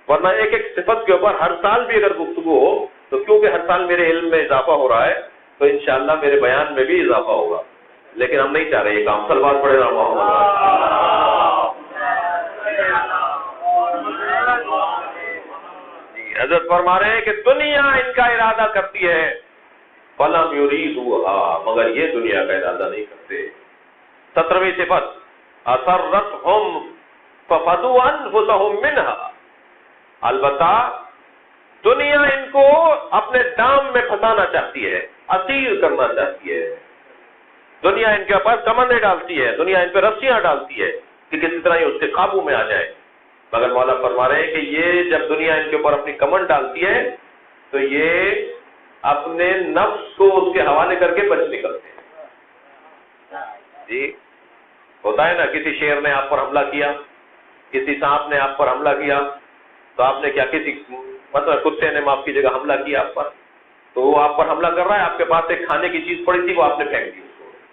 ورنہ ایک ایک صفت کے اوپر ہر سال بھی اگر گفتگو ہو تو کیونکہ ہر سال میرے علم میں اضافہ ہو رہا ہے تو انشاءاللہ میرے بیان میں بھی اضافہ ہوگا، لیکن ہم نہیں چاہ رہے یہ کام صلوات پڑھے رہا حضرت فرما رہے ہیں کہ دنیا ان کا ارادہ کرتی ہے، فلم یریدھا، مگر یہ دنیا کا ارادہ نہیں کرتے۔ 17ویں صفت، اثرتہم ففدوا انفسہم منہا، البتہ دنیا ان کو اپنے دام میں پھنسانا چاہتی ہے، اسیر کرنا چاہتی ہے۔ دنیا ان کے اوپر کمندیں ڈالتی ہے، دنیا ان پہ رسیاں ڈالتی ہے کہ کسی طرح یہ اس کے قابو میں آ جائے، مگر مولا فرما رہے ہیں کہ یہ جب دنیا ان کے اوپر اپنی کمند ڈالتی ہے تو یہ اپنے نفس کو اس کے حوالے کر کے بچ نکلتے ہیں۔ جی ہوتا ہے نا، کسی شیر نے آپ پر حملہ کیا، کسی سانپ نے آپ پر حملہ کیا تو آپ نے کیا، کسی مطلب کتے نے معاف کی جگہ حملہ کیا آپ پر، تو وہ آپ پر حملہ کر رہا ہے، آپ کے پاس ایک کھانے کی چیز پڑی تھی وہ آپ نے پھینک دی،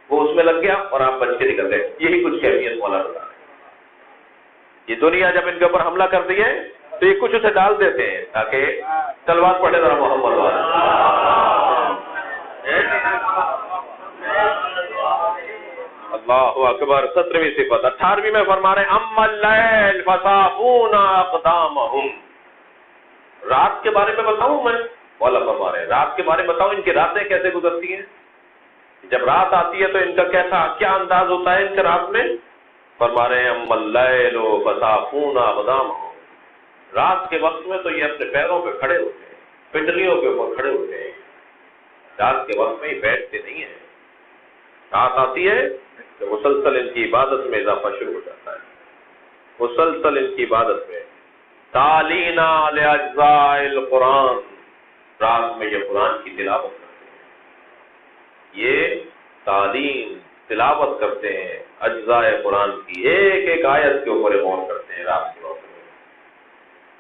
وہ اس میں لگ گیا اور آپ بچ کے نکل گئے۔ یہی کچھ کیفیت مولا بتا رہا ہے۔ یہ دنیا جب ان کے اوپر حملہ کرتی ہے تو یہ کچھ اسے ڈال دیتے ہیں تاکہ تلوار پڑھے ذرا محمد اللہ اکبر۔ 17ویں صفت، 18ویں میں فرما رہے ہیں اما اللیل فصافون اقدامہم، رات کے بارے میں بتاؤں میں، مولا فرما رہے ہیں رات کے بارے میں بتاؤں، ان کی راتیں کیسے گزرتی ہیں، جب رات آتی ہے تو ان کا کیا انداز ہوتا ہے ان کے رات میں، فرما رہے ہیں اما اللیل فصافون اقدامہم، رات کے وقت میں تو یہ اپنے پیروں پہ کھڑے ہوتے ہیں، پنڈلیوں کے اوپر کھڑے ہوتے ہیں، رات کے وقت میں یہ بیٹھتے نہیں ہیں، رات آتی ہے تو مسلسل ان کی عبادت میں اضافہ شروع ہو جاتا ہے، مسلسل ان کی عبادت میں، تالینا لاجزاء القرآن، رات میں یہ قرآن کی تلاوت کرتے ہیں، یہ تعلیم تلاوت کرتے ہیں اجزاء قرآن کی، ایک ایک آیت کے اوپر غور کرتے ہیں رات کے وقت میں،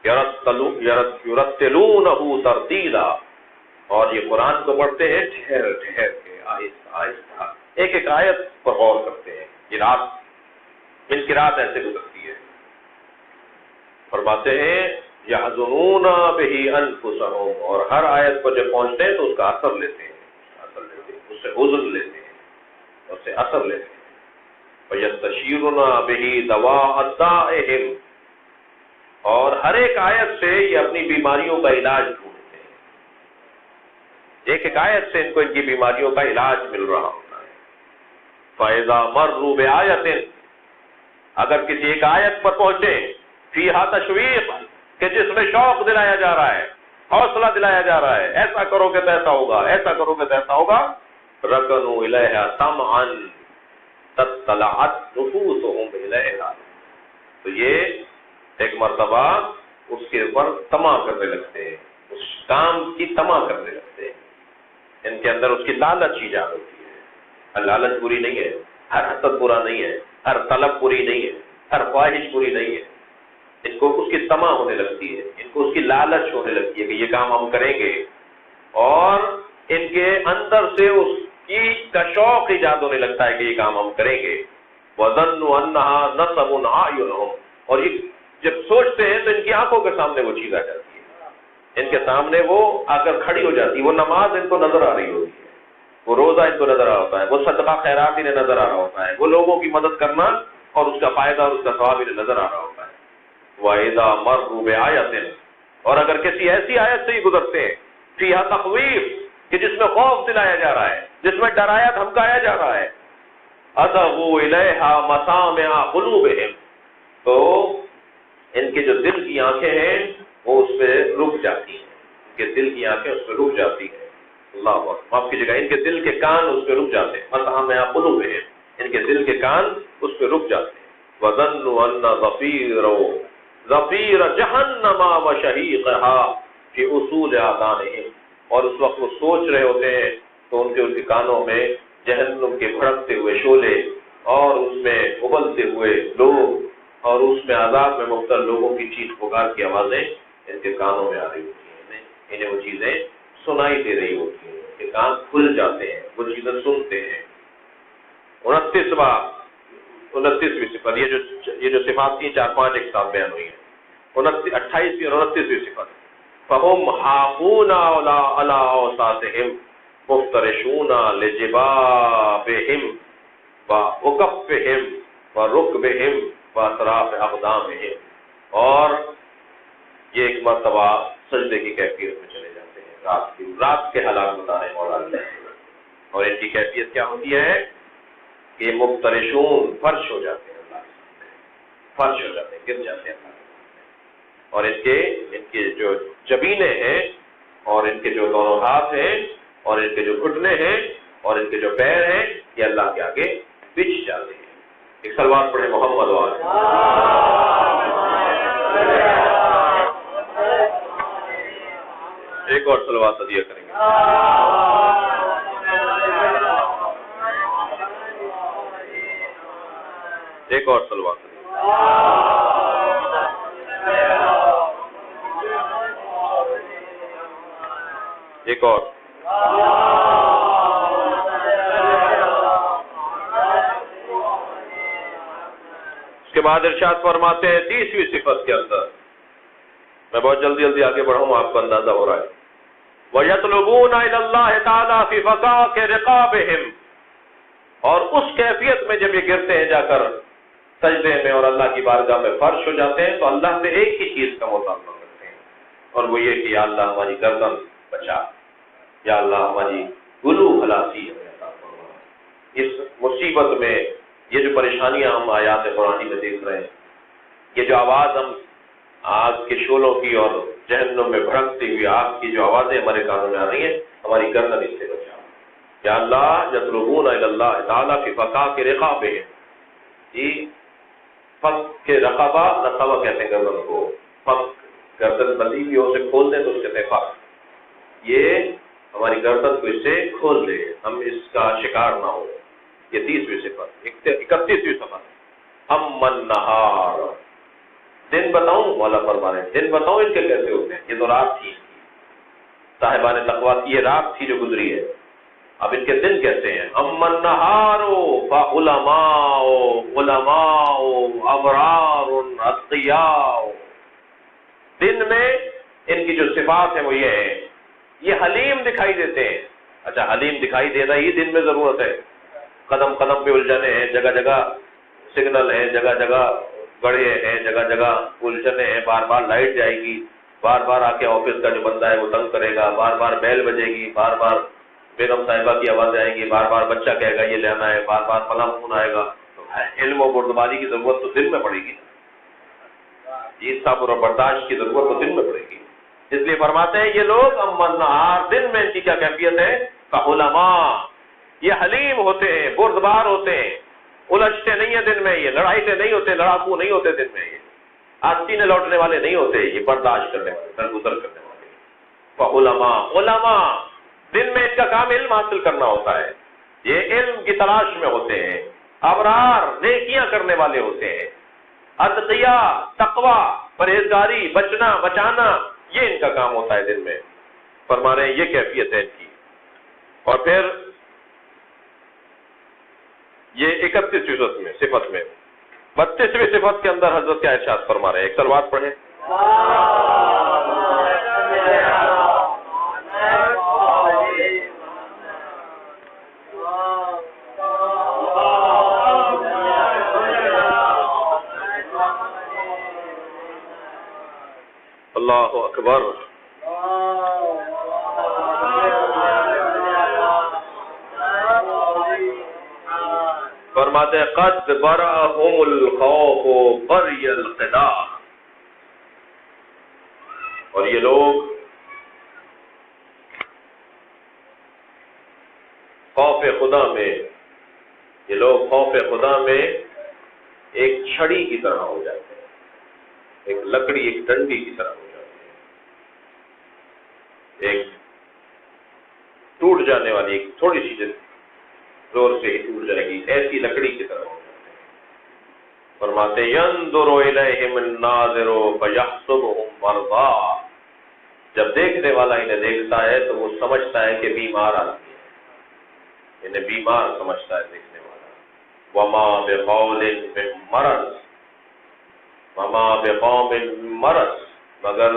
یرتلونہ ترتیلا، اور یہ قرآن کو پڑھتے ہیں ٹھہر ٹھہر کے، آہستہ آہستہ، ایک ایک آیت پر غور کرتے ہیں۔ یہ رات، ان کی رات ایسے گزرتی ہے۔ فرماتے ہیں یحزنون بہ انفسہم، اور ہر آیت پر جب پہنچتے ہیں تو اس کا اثر لیتے ہیں، اس سے حزن لیتے ہیں، اس سے اثر لیتے ہیں۔ ویستشیرون بہ دواء دائہم، اور ہر ایک آیت سے یہ اپنی بیماریوں کا علاج ڈھونڈتے ہیں، ایک ایک آیت سے ان کو ان کی بیماریوں کا علاج مل رہا ہوتا ہے۔ فَإِذَا مَرُّوا بِآیَةٍ، اگر کسی ایک آیت پر پہنچے، فیہا تشویق، کہ جس میں شوق دلایا جا رہا ہے، حوصلہ دلایا جا رہا ہے، ایسا کرو گے تو ایسا ہوگا، ایسا کرو گے تو ایسا ہوگا، رکنوا الیہا طمعا تطلعت نفوسہم الیہا، تو یہ ایک مرتبہ اس کے اوپر طمع کرنے لگتے ہیں، اس کام کی طمع کرنے لگتے ہیں، ان کے اندر اس کی لالچ ایجاد ہوتی ہے۔ لالچ بری نہیں ہے، ہر حسد برا نہیں ہے، ہر طلب بری نہیں ہے، ہر خواہش بری نہیں ہے، ان کو اس کی طمع ہونے لگتی ہے، ان کو اس کی لالچ ہونے لگتی ہے کہ یہ کام ہم کریں گے، اور ان کے اندر سے اس کی کا شوق ایجاد ہونے لگتا ہے کہ یہ کام ہم کریں گے۔ وَظَنُّوا أَنَّهَا نَصَبٌ أَعْيُنُهُمْ، اور یہ جب سوچتے ہیں تو ان کی آنکھوں کے سامنے وہ چیز آ جاتی ہے، ان کے سامنے وہ آ کر کھڑی ہو جاتی ہے، وہ نماز ان کو نظر آ رہی ہوتی ہے، وہ روزہ ان کو نظر آ رہا ہوتا ہے، وہ صدقہ خیرات انہیں نظر آ رہا ہوتا ہے، وہ لوگوں کی مدد کرنا اور اس کا فائدہ اور اس کا ثواب انہیں نظر آ رہا ہوتا ہے۔ وَإِذَا مَرُّوا بِآيَةٍ، اور اگر کسی ایسی آیت سے ہی گزرتے ہیں فیہا تخویف، کہ جس میں خوف دلایا جا رہا ہے، جس میں ڈرایا دھمکایا جا رہا ہے، اَتَغُوا إِلَيْهَا مَسَامِعَ قُلُوبِهِمْ، تو ان کے جو دل کی آنکھیں ہیں وہ اس پہ رک جاتی ہیں، ان کے دل کی آنکھیں اس پہ رک جاتی ہیں۔ اللہ اکبر، معاف کیجیے گا، ان کے دل کے کان اس پہ رک جاتے ہیں، مَسَامِعَ قُلُوبِهِمْ، ان کے دل کے کان اس پہ رک جاتے ہیں۔ وَظَنُّوا أَنَّ ظَفِيرَ جَهَنَّمَ وَشَهِيقَهَا فِي أُصُولِ آذَانِهِمْ، اور اس وقت وہ سوچ رہے ہوتے ہیں تو ان کے کانوں میں جہنم کے بھڑکتے ہوئے شعلے اور اس میں ابلتے ہوئے لوگ اور اس میں عذاب میں مبتلا لوگوں کی چیخ پکار کی آوازیں ان کے کانوں میں آ رہی ہوتی ہیں، انہیں وہ چیزیں سنائی دے رہی ہوتی ہیں، ان کے کان کھل جاتے ہیں، وہ چیزیں سنتے ہیں۔ 29ویں صفت، یہ جو صفات تھی 4-5 ایک ساتھ بیان ہوئی ہیں، 28ویں اور 29ویں صفت، فَهُمْ حَافُونَ عَلَىٰ أَوْسَاطِهِمْ مُفْتَرِشُونَ لِجِبَابِهِمْ وَأُكَفِّهِمْ وَرُكْبِهِمْ وَأَطْرَافِ أَقْدَامِهِمْ، اور یہ ایک مرتبہ سجدے کی کیفیت میں چلے جاتے ہیں، رات کے حالات بتا رہے ہیں مولانا، اور ان کی کیفیت کیا ہوتی ہے کہ مفترشون، فرش ہو جاتے ہیں، اللہ کے سامنے فرش ہو جاتے ہیں، گر جاتے ہیں اللہ کے سامنے، اور ان کے جو جبینے ہیں اور ان کے جو دونوں ہاتھ ہیں اور ان کے جو گھٹنے ہیں اور ان کے جو پیر ہیں یہ اللہ کے آگے بچھ جاتے ہیں۔ ایک صلوات پڑھے محمد وآلہ۔ ایک اور صلوات عطیہ کریں گے۔ ایک اور صلوات عطیہ۔ ایک اور۔ اس کے بعد ارشاد فرماتے ہیں 30ویں صفت کے اندر، میں بہت جلدی آگے بڑھوں، آپ کو اندازہ ہو رہا ہے، وَيَطْلُبُونَ إِلَى اللَّهِ تَعَالَى فِي فَقَاقِ رِقَابِهِمْ، اور اس کیفیت میں جب یہ گرتے ہیں جا کر سجدے میں اور اللہ کی بارگاہ میں فرش ہو جاتے ہیں تو اللہ سے ایک ہی چیز کا مطالبہ کرتے ہیں، اور وہ یہ کہ یا اللہ ہماری گردن بچا، یا اللہ ہماری گلو خلاصی ہمیں عطا فرما۔ اس مصیبت میں یہ جو پریشانیاں ہم آیات قرآنی میں دیکھ رہے ہیں، یہ جو آواز ہم آگ کے شعلوں کی اور جہنم میں بھڑکتی ہوئی آگ کی جو آوازیں ہمارے کانوں میں آ رہی ہیں، ہماری گردن اس سے بچا۔ یا اللہ یطلبون الی اللہ تعالیٰ فی فقاق رقابہم، جی فق کے رقبہ کہتے ہیں گردن کو، فق گردن بندی بھی ہو سے کھول دیں تو اس کہتے ہیں فق، یہ ہماری گردن کو اس سے کھول دے، ہم اس کا شکار نہ ہو۔ یہ 30ویں صفت۔ 31ویں صفت، امن نہار، دن بتاؤں، مولا فرما رہے ہیں دن بتاؤں ان کے کیسے ہوتے ہیں، یہ تو رات تھی صاحبان تقویٰ کی، یہ رات تھی جو گزری ہے، اب ان کے دن کیسے ہیں، امن نہار فعلماء علماء ابرار اتقیاء، دن میں ان کی جو صفات ہیں وہ یہ ہیں، یہ حلیم دکھائی دیتے ہیں۔ اچھا، حلیم دکھائی دینا ہی دن میں ضرورت ہے، قدم قدم پہ الجھنے ہیں، جگہ جگہ سگنل ہیں، جگہ جگہ گڑھے ہیں، جگہ جگہ الجھنے ہیں، بار بار لائٹ جائے گی، بار بار آ کے آفس کا جو بندہ ہے وہ تنگ کرے گا، بار بار بیل بجے گی، بار بار بیگم صاحبہ کی آواز آئے گی، بار بار بچہ کہے گا یہ لینا ہے، بار بار فلاں فون آئے گا، تو علم و بردباری کی ضرورت تو دن میں پڑے گی، یہ صبر اور برداشت کی ضرورت تو دن میں پڑے گی۔ اس لیے فرماتے ہیں یہ لوگ امن نہار، دن میں ان کی کیا کیفیت ہے، علماء، یہ حلیم ہوتے ہیں، بردبار ہوتے ہیں، الجھتے نہیں ہیں دن میں، یہ لڑائی نہیں ہوتے، لڑاکو نہیں ہوتے دن میں، یہ آستینے لوٹنے والے نہیں ہوتے، یہ برداشت کرنے والے، درگزر کرنے والے۔ علماء، دن میں ان کا کام علم حاصل کرنا ہوتا ہے، یہ علم کی تلاش میں ہوتے ہیں، ابرار، نیکیاں کرنے والے ہوتے ہیں، اتقیاء، تقوی، پرہیزگاری، بچنا بچانا، یہ ان کا کام ہوتا ہے دن میں۔ فرما رہے ہیں یہ کیفیت ہے ان کی۔ اور پھر یہ 31ویں صفت میں 32ویں صفت کے اندر حضرت کیا ارشاد فرما رہے ہیں، ایک صلوات پڑھیں۔ اللہ اکبر۔ فرماتے ہیں قد برأہم الخوف بری القدا، اور یہ لوگ خوف خدا میں، یہ لوگ خوف خدا میں ایک چھڑی کی طرح ہو جاتے ہیں، ایک لکڑی، ایک ڈنڈی کی طرح ہو جاتے ہیں، ایک ٹوٹ جانے والی، ایک تھوڑی سی زور سے ہی ٹوٹ جائے گی، ایسی لکڑی کی طرح ہو جاتے ہیں۔ فرماتے ينظر الیہم الناظر فیحسبهم مرضا، جب دیکھنے والا انہیں دیکھتا ہے تو وہ سمجھتا ہے کہ بیمار آدمی ہے، انہیں بیمار سمجھتا ہے دیکھنے والا۔ وما بقول من مرض، وما بقوم من مرض، مگر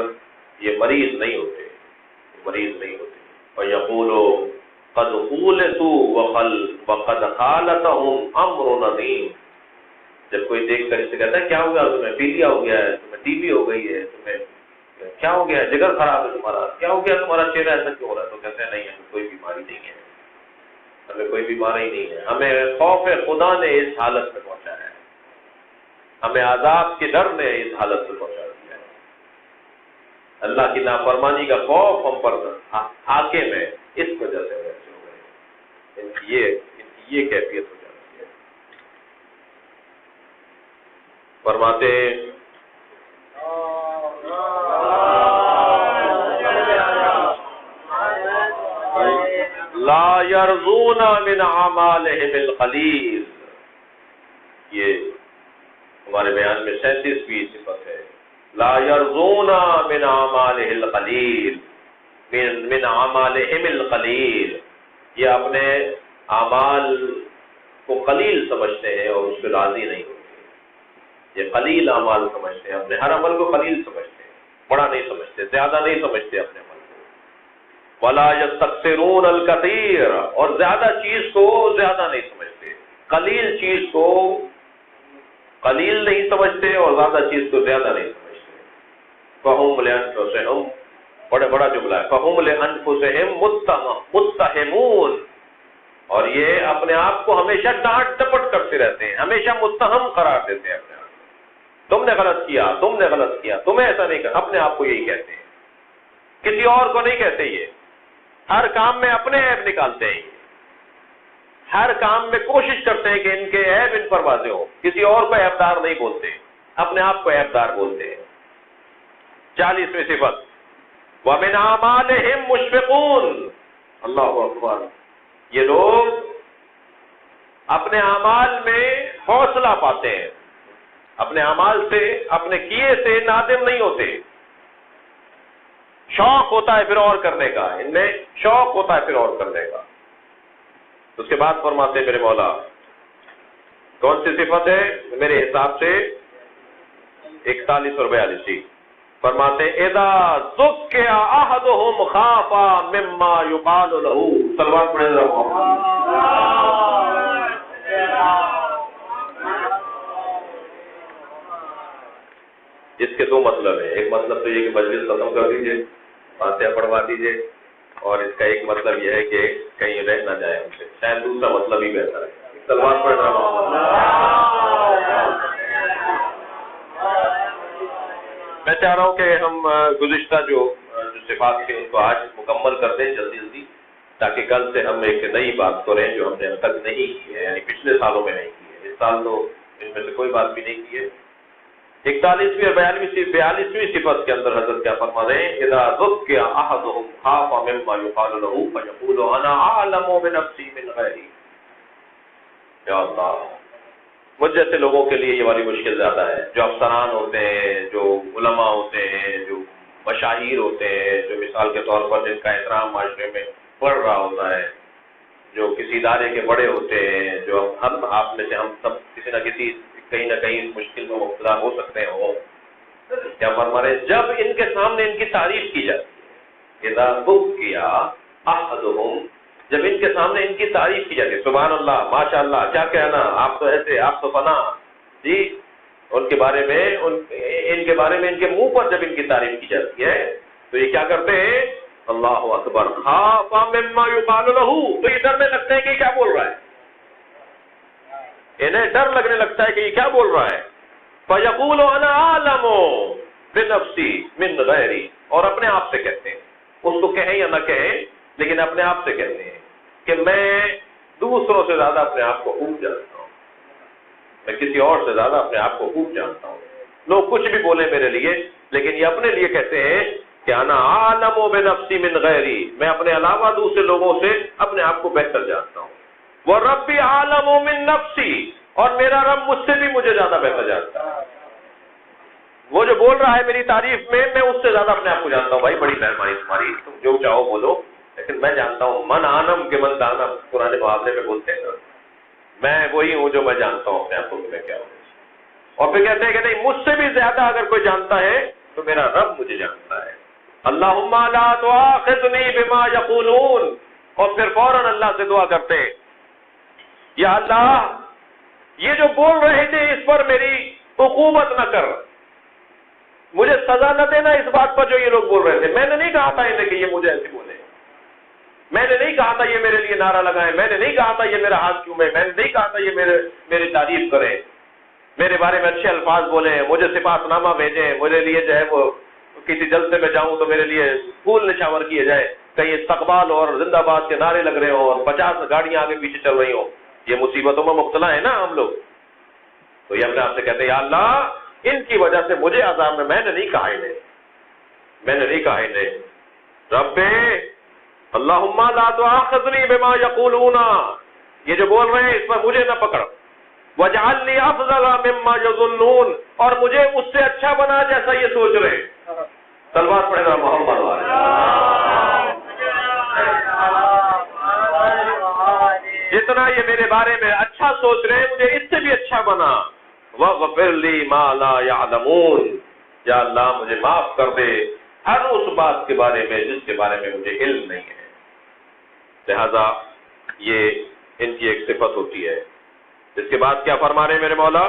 یہ مریض نہیں ہوتے، مریض نہیں ہوتے۔ وَيَقُولُ قَدْ خُولِتُوا وَقَدْ خَالَتَهُمْ أَمْرٌ عَظِيمٌ، جب کوئی دیکھ کر اس سے کہتا ہے کیا ہو گیا تمہیں، پیلیا ہو گیا ہے، تمہیں ٹی بی ہو گئی ہے، تمہیں کیا ہو گیا ہے، جگر خراب ہے تمہارا، کیا ہو گیا تمہارا چہرہ ایسا کیوں ہو رہا ہے، تو کہتے ہیں نہیں ہمیں کوئی بیماری نہیں ہے، ہمیں کوئی بیماری نہیں ہے، ہمیں خوف خدا نے اس حالت میں پہنچایا ہے، ہمیں عذاب کے ڈر نے اس حالت میں پہنچا دیا ہے، اللہ کی نافرمانی کا خوف ہم پر حاکم ہے، اس وجہ سے ویسے ہو گئے، ان کی یہ کیفیت ہو جاتی ہے۔ فرماتے لا يرضون من اعمالهم القلیل، یہ ہمارے بیان میں 37ویں صفت ہے، لا يرضون من اعماله القلیل، من اعمالهم القلیل، یہ اپنے اعمال کو قلیل سمجھتے ہیں اور اس پہ راضی نہیں ہوتے، یہ قلیل اعمال سمجھتے ہیں، اپنے ہر عمل کو قلیل سمجھتے ہیں، بڑا نہیں سمجھتے، زیادہ نہیں سمجھتے اپنے عمل کو۔ ولا یستکثرون الکثیر، اور زیادہ چیز کو زیادہ نہیں سمجھتے، قلیل چیز کو قلیل نہیں سمجھتے اور زیادہ چیز کو زیادہ نہیں سمجھتے۔ فہم لانفسہم، بڑا جملہ ہے، فہم لانفسہم متہمون، اور یہ اپنے آپ کو ہمیشہ ڈانٹ ڈپٹ کرتے رہتے ہیں، ہمیشہ متہم قرار دیتے ہیں اپنے آپ کو، تم نے غلط کیا، تم نے غلط کیا، تمہیں ایسا نہیں کرنا، اپنے آپ کو یہی کہتے ہیں، کسی اور کو نہیں کہتے، یہ ہر کام میں اپنے عیب نکالتے ہیں، ہر کام میں کوشش کرتے ہیں کہ ان کے عیب ان پر واضح ہو، کسی اور کو عیبدار نہیں بولتے، اپنے آپ کو عیبدار بولتے ہیں۔ 40ویں صفت وَمِنْ أَعْمَالِهِمْ مُشْفِقُونَ، اللہ اکبر، یہ لوگ اپنے اعمال میں حوصلہ پاتے ہیں، اپنے اعمال سے، اپنے کیے سے نادم نہیں ہوتے، شوق ہوتا ہے پھر اور کرنے کا، ان میں شوق ہوتا ہے پھر اور کرنے کا۔ اس کے بعد فرماتے میرے مولا، کون سی صفت ہے میرے حساب سے 41 اور 42، فرماتے اذا ذکر احدهم خاف مما يقال له، سلوات پڑھیں اس کے دو مطلب ہیں، ایک مطلب تو یہ کہ مجلس ختم کر دیجئے، فاتحہ پڑھوا دیجئے، اور اس کا ایک مطلب یہ ہے کہ کہیں رہ نہ جائے ہم سے، شاید دوسرا مطلب ہی بہتر ہے۔ سلوات پڑھ رہا ہوں، میں چاہ رہا ہوں کہ ہم گزشتہ جو صفات تھے ان کو آج مکمل کر دیں جلدی، تاکہ کل سے ہم ایک نئی بات کریں جو ہم نے اب تک نہیں کی ہے، یعنی پچھلے سالوں میں نہیں کی ہے، اس سال تو ان میں سے کوئی بات بھی نہیں کی ہے۔ 41ویں اور 42ویں صفت کے اندر حضرت کیا فرما رہے ہیں، اذا ذکر احدهم خاف مما يقال له فيقول انا اعلم بنفسي من غيري، یا اللہ، مجھ جیسے لوگوں کے لیے یہ والی مشکل زیادہ ہے، جو افسران ہوتے ہیں، جو علماء ہوتے ہیں، جو مشاہیر ہوتے ہیں، جو مثال کے طور پر جن کا احترام معاشرے میں بڑھ رہا ہوتا ہے، جو کسی ادارے کے بڑے ہوتے ہیں، جو ہم آپ میں سے ہم سب کسی نہ کسی کہیں نہ کہیں اس مشکل میں مبتلا ہو سکتے ہوں، کیا فرما رہے ہیں، جب ان کے سامنے ان کی تعریف کی جاتی ہے، اذا ذکر احدهم، جب ان کے سامنے ان کی تعریف کی جاتی ہے، سبحان اللہ، ماشاء اللہ، کیا کہنا، آپ تو ایسے، آپ تو فلاں، جی ان کے بارے میں ان کے بارے میں ان کے منہ پر جب ان کی تعریف کی جاتی ہے تو یہ کیا کرتے ہیں؟ اللہ اکبر، خاف مما یقال له، تو یہ ڈرنے لگتے ہیں کہ یہ کیا بول رہا ہے، انہیں ڈر لگنے لگتا ہے کہ یہ کیا بول رہا ہے. فیقول انا اعلم بنفسی من غیری، اور اپنے آپ سے کہتے ہیں، اس کو کہیں یا نہ کہیں لیکن اپنے آپ سے کہتے ہیں کہ میں دوسروں سے زیادہ اپنے آپ کو خوب جانتا ہوں، میں کسی اور سے زیادہ اپنے آپ کو خوب جانتا ہوں. لوگ کچھ بھی بولیں میرے لیے، لیکن یہ اپنے لیے کہتے ہیں کہ انا عالم بنفسی من غیری، میں اپنے علاوہ دوسرے لوگوں سے اپنے آپ کو بہتر جانتا ہوں. وہ ربی عالم من نفسی، اور میرا رب مجھ سے بھی مجھے زیادہ بہتر جانتا ہے. وہ جو بول رہا ہے میری تعریف میں اس سے زیادہ اپنے آپ کو جانتا ہوں. بھائی بڑی مہربانی تمہاری، تم جو چاہو بولو، لیکن میں جانتا ہوں من آنم کے من دانم، پرانے محاورے میں بولتے ہیں میں وہی ہوں جو میں جانتا ہوں اپنے آپ کو کہ میں کیا ہوں. اور پھر کہتے ہیں کہ نہیں، مجھ سے بھی زیادہ اگر کوئی جانتا ہے تو میرا رب مجھے جانتا ہے. اللہم لا تؤاخذنی بما یقولون، اور پھر فوراً اللہ سے دعا کرتے ہیں یا اللہ یہ جو بول رہے تھے اس پر میری عقوبت نہ کر، مجھے سزا نہ دینا اس بات پر جو یہ لوگ بول رہے تھے. میں نے نہیں کہا تھا انہیں کہ یہ مجھے ایسے بولے، میں نے نہیں کہا تھا یہ میرے لیے نعرہ لگائیں، میں نے نہیں کہا تھا یہ میرا ہاتھ چومے، میں نے نہیں کہا تھا یہ میری تعریف کریں، میرے بارے میں اچھے الفاظ بولیں، مجھے سپاس نامہ بھیجیں، میرے لیے جو ہے وہ کسی جلسے میں جاؤں تو میرے لیے پھول نشاور کیے جائے، کہیں استقبال اور زندہ باد کے نعرے لگ رہے ہوں اور 50 گاڑیاں آگے پیچھے چل رہی ہوں. یہ مصیبتوں میں مبتلا ہے نا ہم لوگ. تو یہ اپنے آپ سے کہتے ہیں یا اللہ ان کی وجہ سے مجھے عذاب میں نے نہیں کہا انہیں. رب اللہم لا تؤاخذنی بما یقولون، یہ جو بول رہے ہیں اس پر مجھے نہ پکڑ. وجعلنی افضل مما یظنون، اور مجھے اس سے اچھا بنا جیسا یہ سوچ رہے ہیں. صلوات پڑھے گا محمد جتنا یہ میرے بارے میں اچھا سوچ رہے ہیں مجھے اس سے بھی اچھا بنا. وَغْفِرْ لِي مَا لَا يَعْلَمُونَ، یا اللہ مجھے معاف کر دے ہر اس بات کے بارے میں جس کے بارے میں مجھے علم نہیں ہے. لہذا یہ ان کی ایک صفت ہوتی ہے. اس کے بعد کیا فرما رہے میرے مولا؟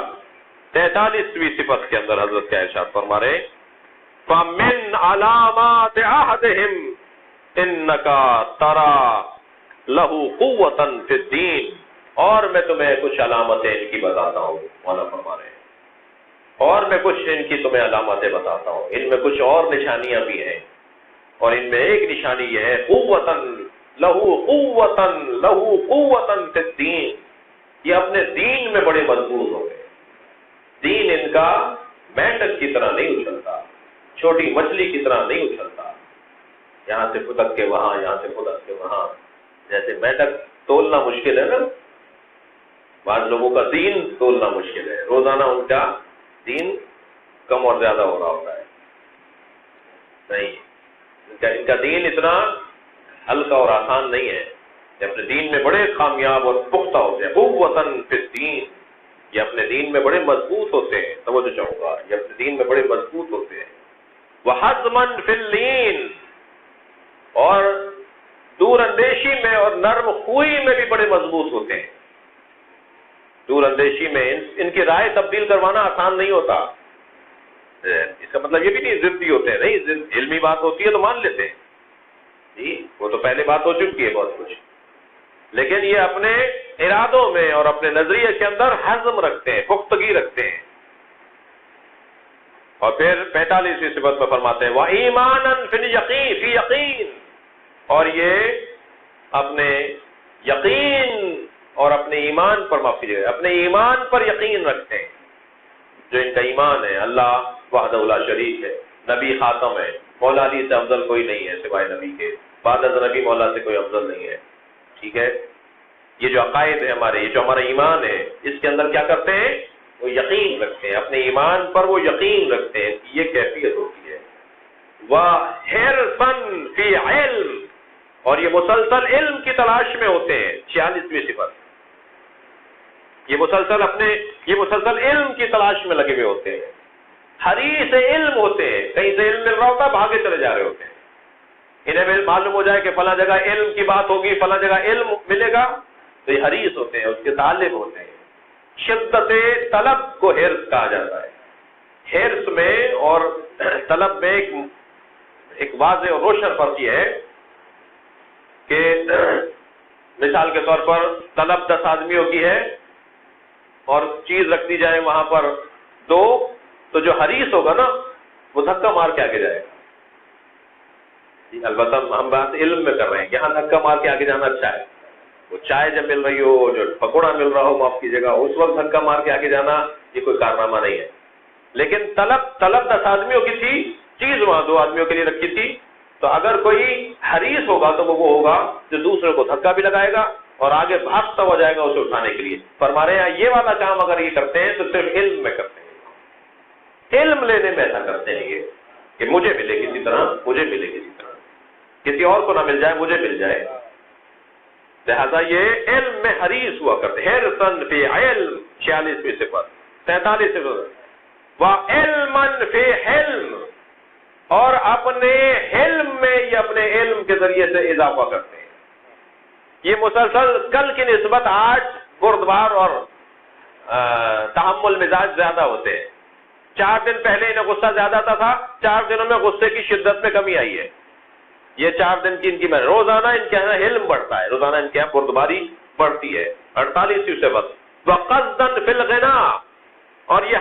43ویں صفت کے اندر حضرت کیا ارشاد فرما رہے؟ فَمِنْ عَلَامَاتِ عَهْدِهِمْ إِنَّكَ تَرَى لَهُ قُوَّةً فِي الدِّينِ، اور میں تمہیں کچھ علامتیں ان کی بتاتا ہوں. مولا فرما رہے ہیں اور میں کچھ ان کی تمہیں علامتیں بتاتا ہوں. ان میں کچھ اور نشانیاں بھی ہیں، اور ان میں ایک نشانی یہ ہے قُوَّةً لَهُ قُوَّةً فِي الدِّينِ، یہ اپنے دین میں بڑے مضبوط ہو گئے. دین ان کا مینڈک کی طرح نہیں اچھلتا، چھوٹی مچھلی کی طرح نہیں اچھلتا، یہاں سے پھدک کے وہاں، یہاں سے پھدک کے وہاں. جیسے مینڈک تولنا مشکل ہے نا، بعض لوگوں کا دین تولنا مشکل ہے، روزانہ ان کا دین کم اور زیادہ ہو رہا ہوتا ہے. نہیں، ان کا دین اتنا ہلکا اور آسان نہیں ہے. یہ اپنے دین میں بڑے کامیاب اور پختہ ہوتے ہیں. قوتاً فی الدین، یہ اپنے دین میں بڑے مضبوط ہوتے ہیں. توجہ چاہوں گا، یہ اپنے دین میں بڑے مضبوط ہوتے ہیں. وحزماً فی اللین، اور دور اندیشی میں اور نرم خوئی میں بھی بڑے مضبوط ہوتے ہیں. دور اندیشی میں ان کی رائے تبدیل کروانا آسان نہیں ہوتا. اس کا مطلب یہ بھی نہیں ضدی ہوتے ہیں، نہیں، علمی بات ہوتی ہے تو مان لیتے ہیں، جی وہ تو پہلے بات ہو چکی ہے بہت کچھ. لیکن یہ اپنے ارادوں میں اور اپنے نظریے کے اندر حزم رکھتے ہیں، پختگی رکھتے ہیں. اور پھر 45ویں صفت میں فرماتے ہیں وَإِيمَانًا فِي یقین، اور یہ اپنے یقین اور اپنے ایمان پر معافی ہے، اپنے ایمان پر یقین رکھتے ہیں. جو ان کا ایمان ہے اللہ وحدہ لا شریک ہے، نبی خاتم ہے، مولا علی سے افضل کوئی نہیں ہے سوائے نبی کے، بعد از نبی مولا سے کوئی افضل نہیں ہے. ٹھیک ہے، یہ جو عقائد ہے ہمارے، یہ جو ہمارا ایمان ہے، اس کے اندر کیا کرتے ہیں؟ وہ یقین رکھتے ہیں، اپنے ایمان پر وہ یقین رکھتے ہیں. یہ کیفیت ہوتی ہے. وَحِرْصًا فِي عِلْمٍ، اور یہ مسلسل علم کی تلاش میں ہوتے ہیں. 46ویں صفت، یہ مسلسل علم کی تلاش میں لگے ہوئے ہوتے ہیں. حریص علم ہوتے ہیں، کہیں سے علم مل رہا ہوتا ہے بھاگے چلے جا رہے ہوتے ہیں. انہیں معلوم ہو جائے کہ فلاں جگہ علم کی بات ہوگی، فلاں جگہ علم ملے گا، تو یہ حریص ہوتے ہیں، اس کے طالب ہوتے ہیں. شدت طلب کو حرص کہا جاتا ہے. حرص میں اور طلب میں ایک واضح اور روشن فرق یہ ہے کہ مثال کے طور پر طلب 10 آدمیوں کی ہے اور چیز رکھ دی جائے وہاں پر 2، تو جو حریص ہوگا نا وہ دھکا مار کے آگے جائے گا. البتہ ہم بات علم میں کر رہے ہیں، یہاں دھکا مار کے آگے جانا اچھا ہے. وہ چائے جب مل رہی ہو، جو پکوڑا مل رہا ہو معاف کیجیے گا، اس وقت دھکا مار کے آگے جانا یہ کوئی کارنامہ نہیں ہے. لیکن طلب 10 آدمیوں کی تھی، چیز وہاں 2 آدمیوں کے لیے رکھی تھی، تو اگر کوئی حریص ہوگا تو وہ ہوگا جو دوسرے کو دھکا بھی لگائے گا اور آگے بھاگتا ہوا جائے گا اسے اٹھانے کے لیے. پر ہمارے یہاں یہ والا کام اگر یہ کرتے ہیں تو صرف علم میں کرتے ہیں، علم لینے میں ایسا کرتے ہیں یہ کہ مجھے ملے کسی طرح، مجھے ملے کسی طرح، کسی اور کو نہ مل جائے مجھے مل جائے. لہذا یہ علم میں حریص ہوا کرتے ہیں. حرصاً فی علم 46ویں صفت. 43 صفت وعلماً فی حلم، اور اپنے علم میں یا اپنے علم کے ذریعے سے اضافہ کرتے ہیں. یہ مسلسل کل کی نسبت آج بردبار اور تحمل مزاج زیادہ ہوتے ہیں. 4 دن پہلے انہیں غصہ زیادہ تھا، 4 دنوں میں غصے کی شدت میں کمی آئی ہے. یہ 4 دن کی ان کی میں روزانہ ان کے یہاں علم بڑھتا ہے، روزانہ ان کے یہاں بردباری بڑھتی ہے. 48ویں صفت وقصداً فی الغنا، اور یہ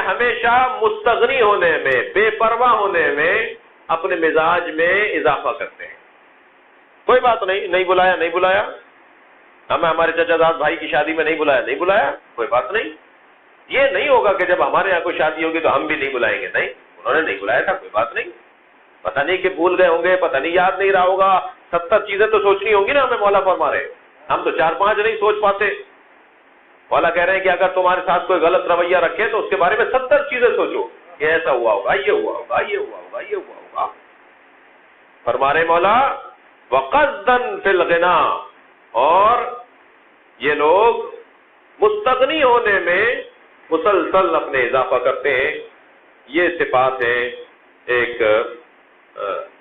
ہمیشہ مستغنی ہونے میں، بے پرواہ ہونے میں اپنے مزاج میں اضافہ کرتے ہیں. کوئی بات نہیں بلایا نہیں بلایا، ہمیں ہمارے چچا داد بھائی کی شادی میں نہیں بلایا، کوئی بات نہیں. یہ نہیں ہوگا کہ جب ہمارے یہاں کوئی شادی ہوگی تو ہم بھی نہیں بلائیں گے. نہیں، انہوں نے نہیں بلایا تھا، کوئی بات نہیں. پتہ نہیں کہ بھول گئے ہوں گے، پتہ نہیں یاد نہیں رہا ہوگا. 70 چیزیں تو سوچنی ہوں گی نا ہمیں مولا فرما رہے. ہم تو 4-5 نہیں سوچ پاتے. مولا کہہ رہے ہیں کہ اگر تمہارے ساتھ کوئی غلط رویہ رکھے تو اس کے بارے میں 70 چیزیں سوچو کہ ایسا ہوا ہوگا، یہ ہوا ہوگا، یہ ہوا ہوگا، یہ ہوا ہوگا. فرما رہے مولا وقصداً فی الغنا، اور یہ لوگ مستغنی ہونے میں مسلسل اپنے اضافہ کرتے ہیں. یہ صفات ہے ایک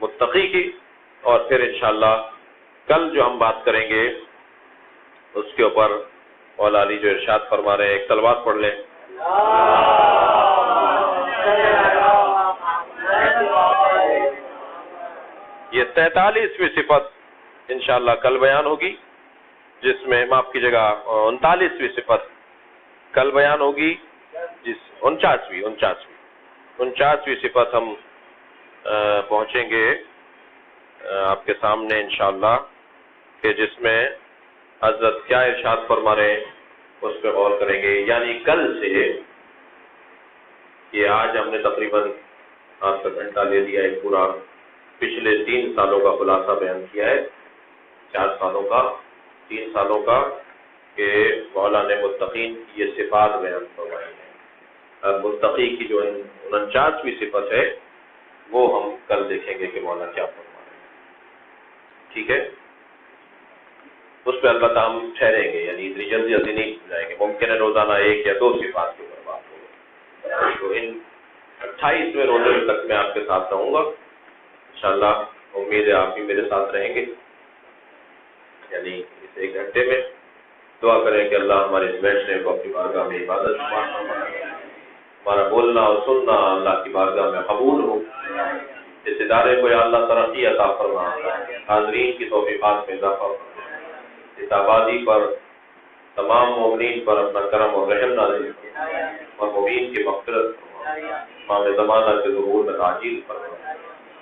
متقی کی. اور پھر انشاءاللہ کل جو ہم بات کریں گے اس کے اوپر مولا علی جو ارشاد فرما رہے ہیں، ایک تلاوت پڑھ لیں. یہ 43ویں صفت انشاءاللہ کل بیان ہوگی، جس میں معاف کیجیے گا 39ویں صفت کل بیان ہوگی، جس 49ویں صفت ہم پہنچیں گے آپ کے سامنے انشاءاللہ، کہ جس میں حضرت کیا ارشاد فرما رہے ہیں اس پہ غور کریں گے. یعنی کل سے یہ آج ہم نے تقریباً آپ کا گھنٹہ لے لیا ہے پورا، پچھلے 3 سالوں کا خلاصہ بیان کیا ہے، 4 سالوں کا، 3 سالوں کا، کہ مولا نے متقین کی یہ صفات بیان فرمائی ہیں. متقی کی جو 49ویں صفت ہے وہ ہم کل دیکھیں گے کہ مولا کیا فرما رہے ہیں. ٹھیک ہے، اس پہ البتہ ہم ٹھہریں گے، یعنی اتنی جلدی نہیں جائیں گے. ممکن ہے روزانہ 1 یا 2 صفات کے اوپر بات ہوگی. تو ان 28ویں روزے تک میں آپ کے ساتھ رہوں گا انشاءاللہ. امید ہے آپ بھی میرے ساتھ رہیں گے، یعنی اس 1 گھنٹے میں. دعا کریں کہ اللہ ہمارے اس بیٹھنے کو اپنی بارگاہ میں عبادت فرمائے، ہمارا بولنا اور سننا اللہ کی بارگاہ میں قبول ہو. اس ادارے کو یا اللہ ترقی عطا فرما، حاضرین کی توفیقات میں اضافہ فرما، اس آبادی پر تمام مومنین پر اپنا کرم اور رحم نازل فرما، اور مبین کی مغفرت فرما، امام زمانہ کے ظہور میں تعجیل فرما.